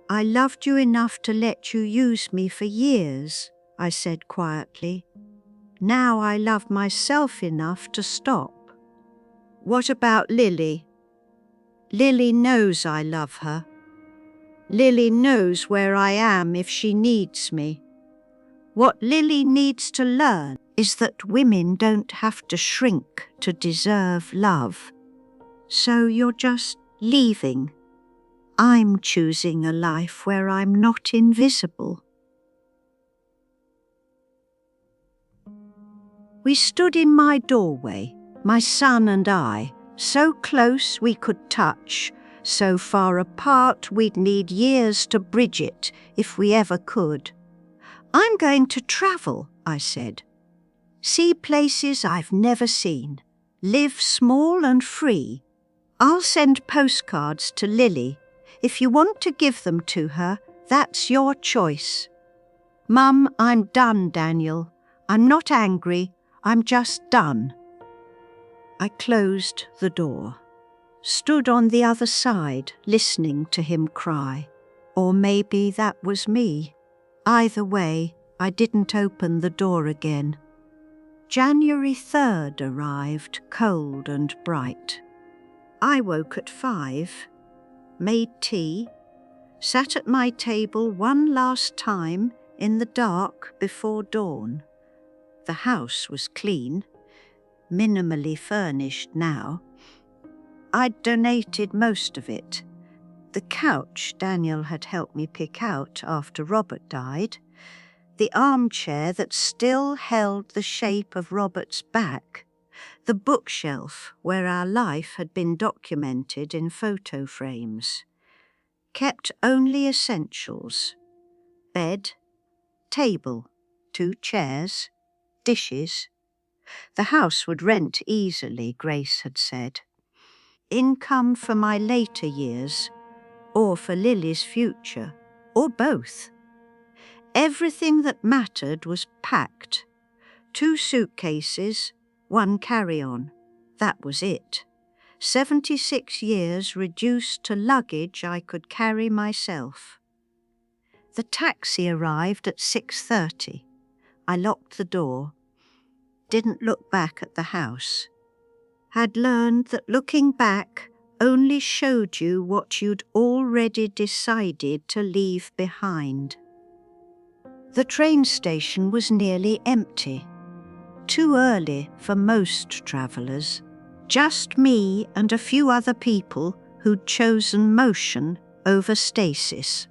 I loved you enough to let you use me for years, I said quietly. Now I love myself enough to stop. What about Lily? Lily knows I love her. Lily knows where I am if she needs me. What Lily needs to learn is that women don't have to shrink to deserve love. So you're just leaving. I'm choosing a life where I'm not invisible. We stood in my doorway, my son and I, so close we could touch, so far apart we'd need years to bridge it if we ever could. I'm going to travel, I said. See places I've never seen. Live small and free. I'll send postcards to Lily. If you want to give them to her, that's your choice. Mum, I'm done, Daniel. I'm not angry. I'm just done. I closed the door, stood on the other side, listening to him cry. Or maybe that was me. Either way, I didn't open the door again. January 3rd arrived, cold and bright. I woke at 5, made tea, sat at my table one last time in the dark before dawn. The house was clean, minimally furnished now. I'd donated most of it. The couch Daniel had helped me pick out after Robert died, the armchair that still held the shape of Robert's back, the bookshelf where our life had been documented in photo frames. Kept only essentials: bed, table, 2 chairs, dishes. The house would rent easily, Grace had said. Income for my later years, or for Lily's future, or both. Everything that mattered was packed. 2 suitcases, 1 carry-on. That was it. 76 years reduced to luggage I could carry myself. The taxi arrived at 6:30. I locked the door. Didn't look back at the house. Had learned that looking back only showed you what you'd already decided to leave behind. The train station was nearly empty. Too early for most travellers. Just me and a few other people who'd chosen motion over stasis.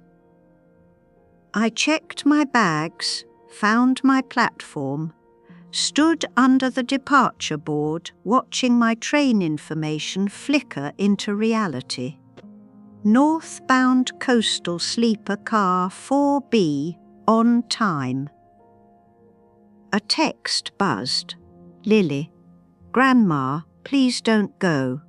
I checked my bags, found my platform, stood under the departure board watching my train information flicker into reality. Northbound coastal sleeper car 4B on time. A text buzzed. Lily, Grandma, please don't go.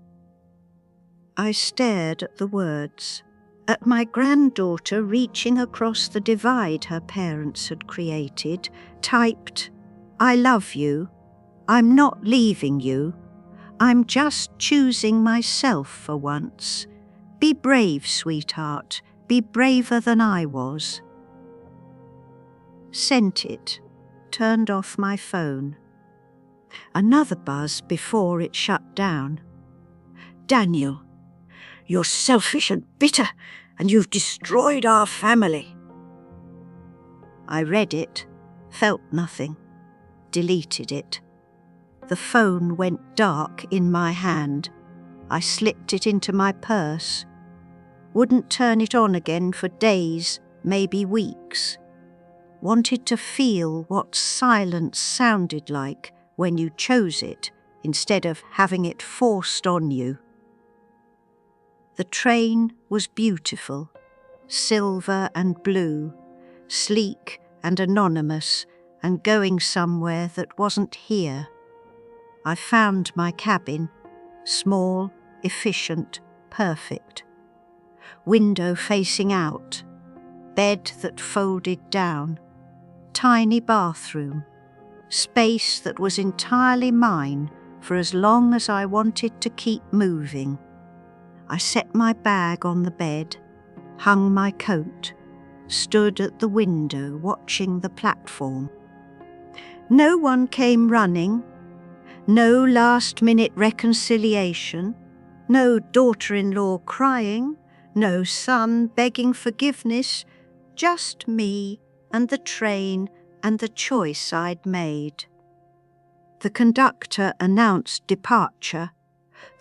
I stared at the words, at my granddaughter reaching across the divide her parents had created, typed, I love you. I'm not leaving you. I'm just choosing myself for once. Be brave, sweetheart. Be braver than I was. Sent it. turned off my phone. Another buzz before it shut down. Daniel, you're selfish and bitter, and you've destroyed our family. I read it, felt nothing, deleted it. The phone went dark in my hand. I slipped it into my purse. Wouldn't turn it on again for days, maybe weeks. Wanted to feel what silence sounded like when you chose it instead of having it forced on you. The train was beautiful, silver and blue, sleek and anonymous, and going somewhere that wasn't here. I found my cabin, small, efficient, perfect. Window facing out, bed that folded down, tiny bathroom, space that was entirely mine for as long as I wanted to keep moving. I set my bag on the bed, hung my coat, stood at the window watching the platform. No one came running, no last-minute reconciliation, no daughter-in-law crying, no son begging forgiveness, just me and the train and the choice I'd made. The conductor announced departure.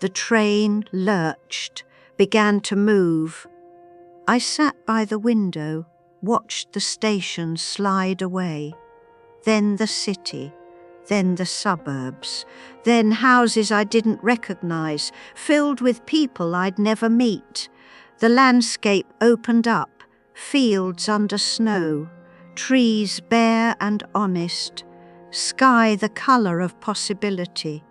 The train lurched, began to move. I sat by the window, watched the station slide away, then the city, then the suburbs, then houses I didn't recognize, filled with people I'd never meet. The landscape opened up, fields under snow, trees bare and honest, sky the color of possibility.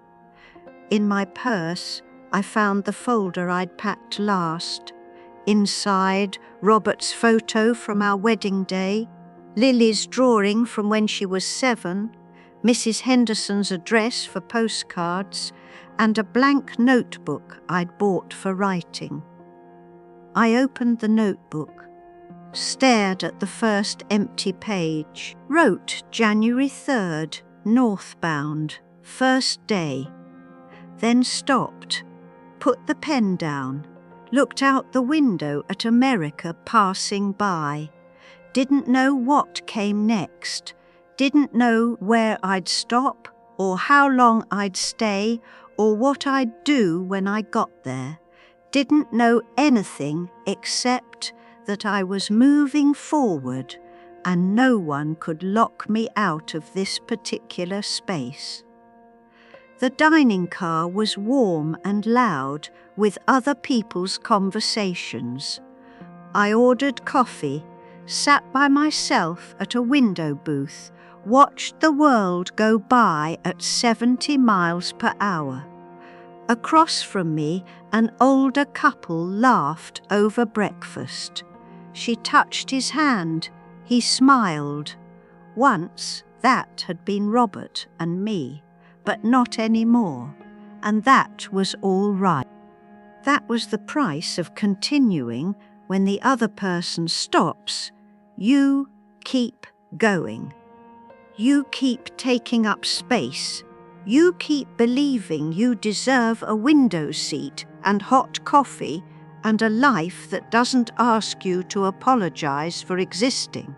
In my purse, I found the folder I'd packed last. Inside, Robert's photo from our wedding day, Lily's drawing from when she was 7, Mrs. Henderson's address for postcards, and a blank notebook I'd bought for writing. I opened the notebook, stared at the first empty page, wrote January 3rd, northbound, first day, then stopped, put the pen down, looked out the window at America passing by, didn't know what came next, didn't know where I'd stop or how long I'd stay or what I'd do when I got there, didn't know anything except that I was moving forward and no one could lock me out of this particular space. The dining car was warm and loud with other people's conversations. I ordered coffee, sat by myself at a window booth, watched the world go by at 70 miles per hour. Across from me, an older couple laughed over breakfast. She touched his hand. He smiled. Once that had been Robert and me, but not anymore, and that was all right. That was the price of continuing when the other person stops. You keep going. You keep taking up space. You keep believing you deserve a window seat and hot coffee and a life that doesn't ask you to apologize for existing.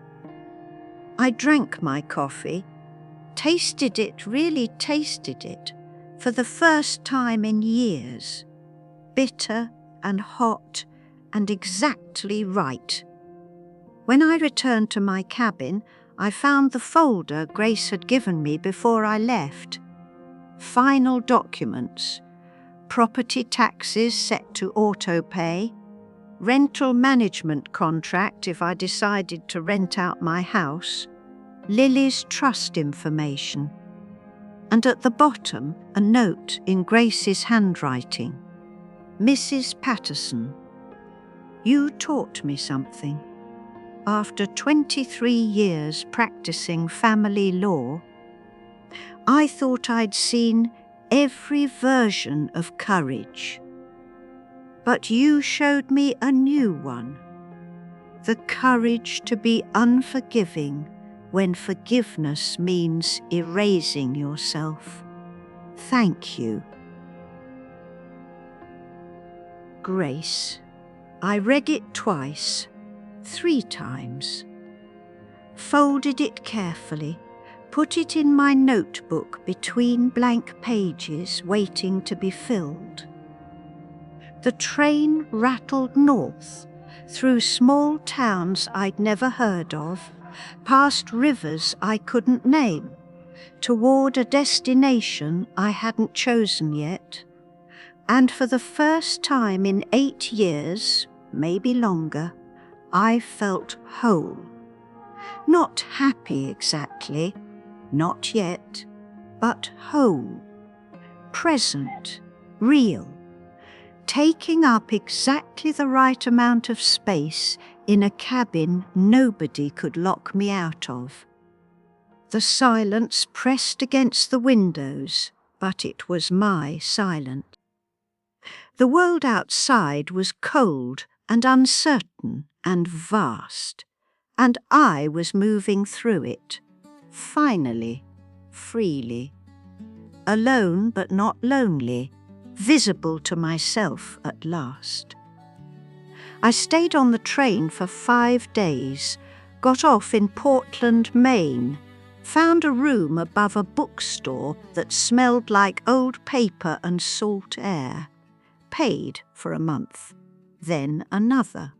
I drank my coffee, really tasted it, for the first time in years. Bitter and hot and exactly right. When I returned to my cabin, I found the folder Grace had given me before I left. Final documents, property taxes set to auto-pay, rental management contract if I decided to rent out my house, Lily's trust information, and at the bottom a note in Grace's handwriting. Mrs. Patterson, you taught me something. After 23 years practicing family law, I thought I'd seen every version of courage. But you showed me a new one. The courage to be unforgiving, when forgiveness means erasing yourself. Thank you. Grace. I read it twice, 3 times. Folded it carefully, put it in my notebook between blank pages waiting to be filled. The train rattled north, through small towns I'd never heard of, past rivers I couldn't name, toward a destination I hadn't chosen yet. And for the first time in 8 years, maybe longer, I felt whole. Not happy exactly, not yet, but whole, present, real, taking up exactly the right amount of space in a cabin nobody could lock me out of. The silence pressed against the windows, but it was my silence. The world outside was cold and uncertain and vast, and I was moving through it, finally, freely, alone but not lonely, visible to myself at last. I stayed on the train for 5 days, got off in Portland, Maine, found a room above a bookstore that smelled like old paper and salt air, paid for a month, then another,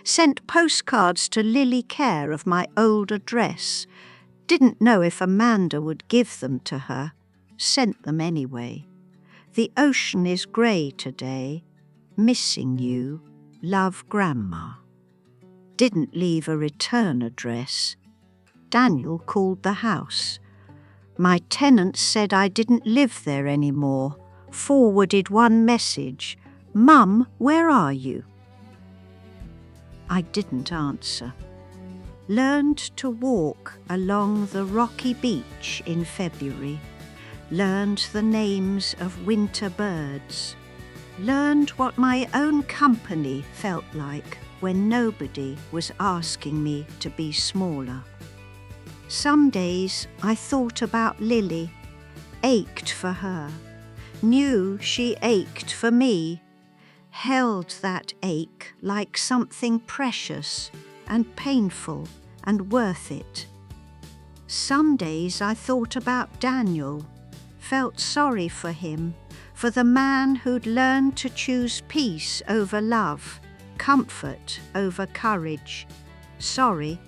sent postcards to Lily Care of my old address, didn't know if Amanda would give them to her, sent them anyway. The ocean is grey today, missing you, love Grandma. Didn't leave a return address. Daniel called the house. My tenant said I didn't live there anymore, forwarded one message, "Mum, where are you?" I didn't answer. Learned to walk along the rocky beach in February. Learned the names of winter birds. Learned what my own company felt like when nobody was asking me to be smaller. Some days I thought about Lily, ached for her, knew she ached for me, held that ache like something precious and painful and worth it. Some days I thought about Daniel, felt sorry for him, for the man who'd learned to choose peace over love, comfort over courage. Sorry,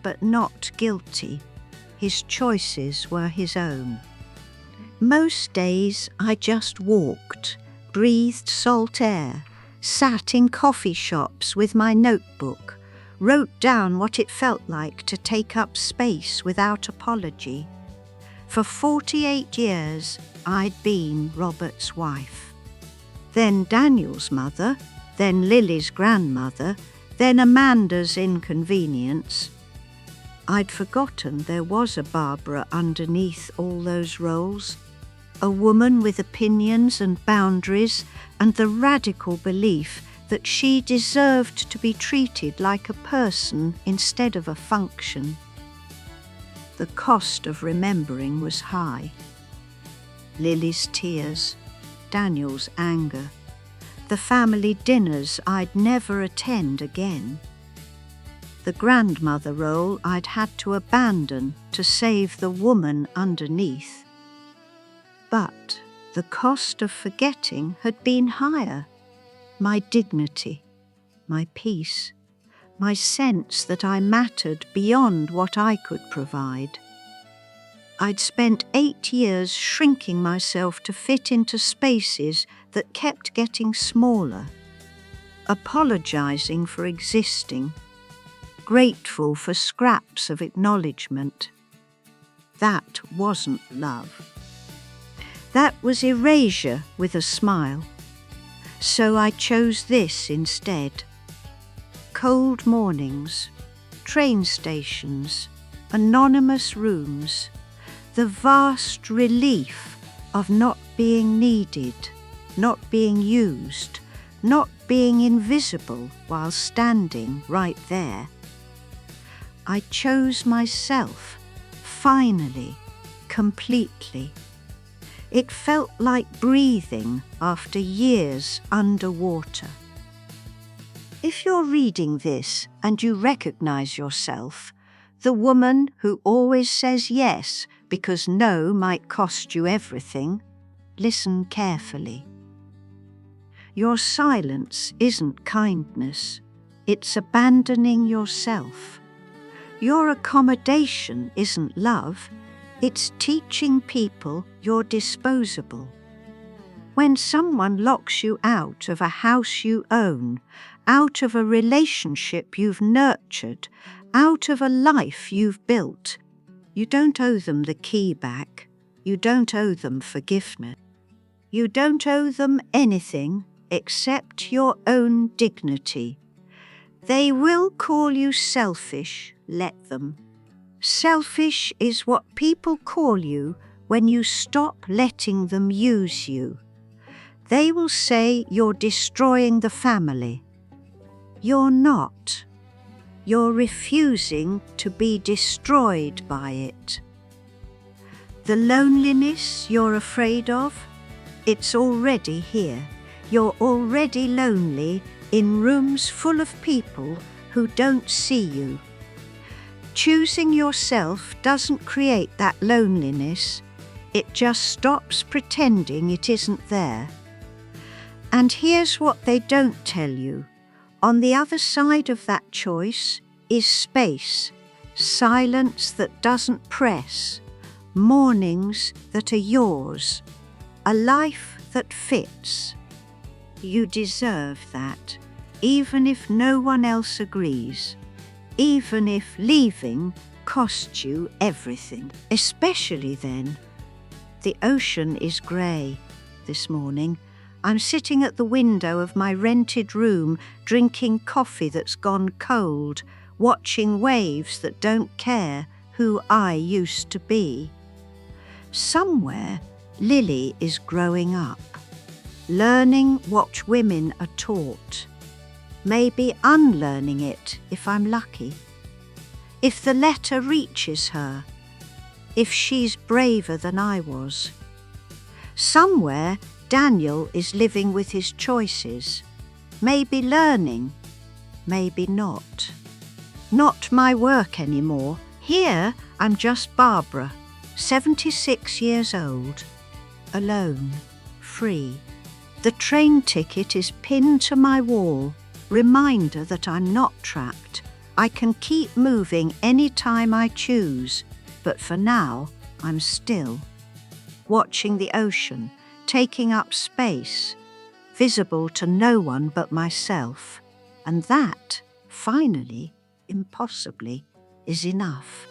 but not guilty. His choices were his own. Most days I just walked, breathed salt air, sat in coffee shops with my notebook, wrote down what it felt like to take up space without apology. For 48 years, I'd been Robert's wife. Then Daniel's mother, then Lily's grandmother, then Amanda's inconvenience. I'd forgotten there was a Barbara underneath all those roles, a woman with opinions and boundaries and the radical belief that she deserved to be treated like a person instead of a function. The cost of remembering was high. Lily's tears, Daniel's anger, the family dinners I'd never attend again. The grandmother role I'd had to abandon to save the woman underneath. But the cost of forgetting had been higher. My dignity, my peace, my sense that I mattered beyond what I could provide. I'd spent 8 years shrinking myself to fit into spaces that kept getting smaller, apologizing for existing, grateful for scraps of acknowledgement. That wasn't love. That was erasure with a smile. So I chose this instead. Cold mornings, train stations, anonymous rooms, the vast relief of not being needed, not being used, not being invisible while standing right there. I chose myself finally, completely. It felt like breathing after years underwater. If you're reading this and you recognize yourself, the woman who always says yes because no might cost you everything, listen carefully. Your silence isn't kindness, it's abandoning yourself. Your accommodation isn't love, it's teaching people you're disposable. When someone locks you out of a house you own, out of a relationship you've nurtured, out of a life you've built, you don't owe them the key back. You don't owe them forgiveness. You don't owe them anything except your own dignity. They will call you selfish, let them. Selfish is what people call you when you stop letting them use you. They will say you're destroying the family. You're not. You're refusing to be destroyed by it. The loneliness you're afraid of, it's already here. You're already lonely in rooms full of people who don't see you. Choosing yourself doesn't create that loneliness. It just stops pretending it isn't there. And here's what they don't tell you. On the other side of that choice is space, silence that doesn't press, mornings that are yours, a life that fits. You deserve that, even if no one else agrees, even if leaving costs you everything, especially then. The ocean is grey this morning. I'm sitting at the window of my rented room, drinking coffee that's gone cold, watching waves that don't care who I used to be. Somewhere, Lily is growing up, learning what women are taught, maybe unlearning it if I'm lucky. If the letter reaches her, if she's braver than I was. Somewhere, Daniel is living with his choices, maybe learning, maybe not. Not my work anymore. Here, I'm just Barbara, 76 years old, alone, free. The train ticket is pinned to my wall, reminder that I'm not trapped. I can keep moving any time I choose, but for now, I'm still. Watching the ocean, taking up space, visible to no one but myself. And that, finally, impossibly, is enough.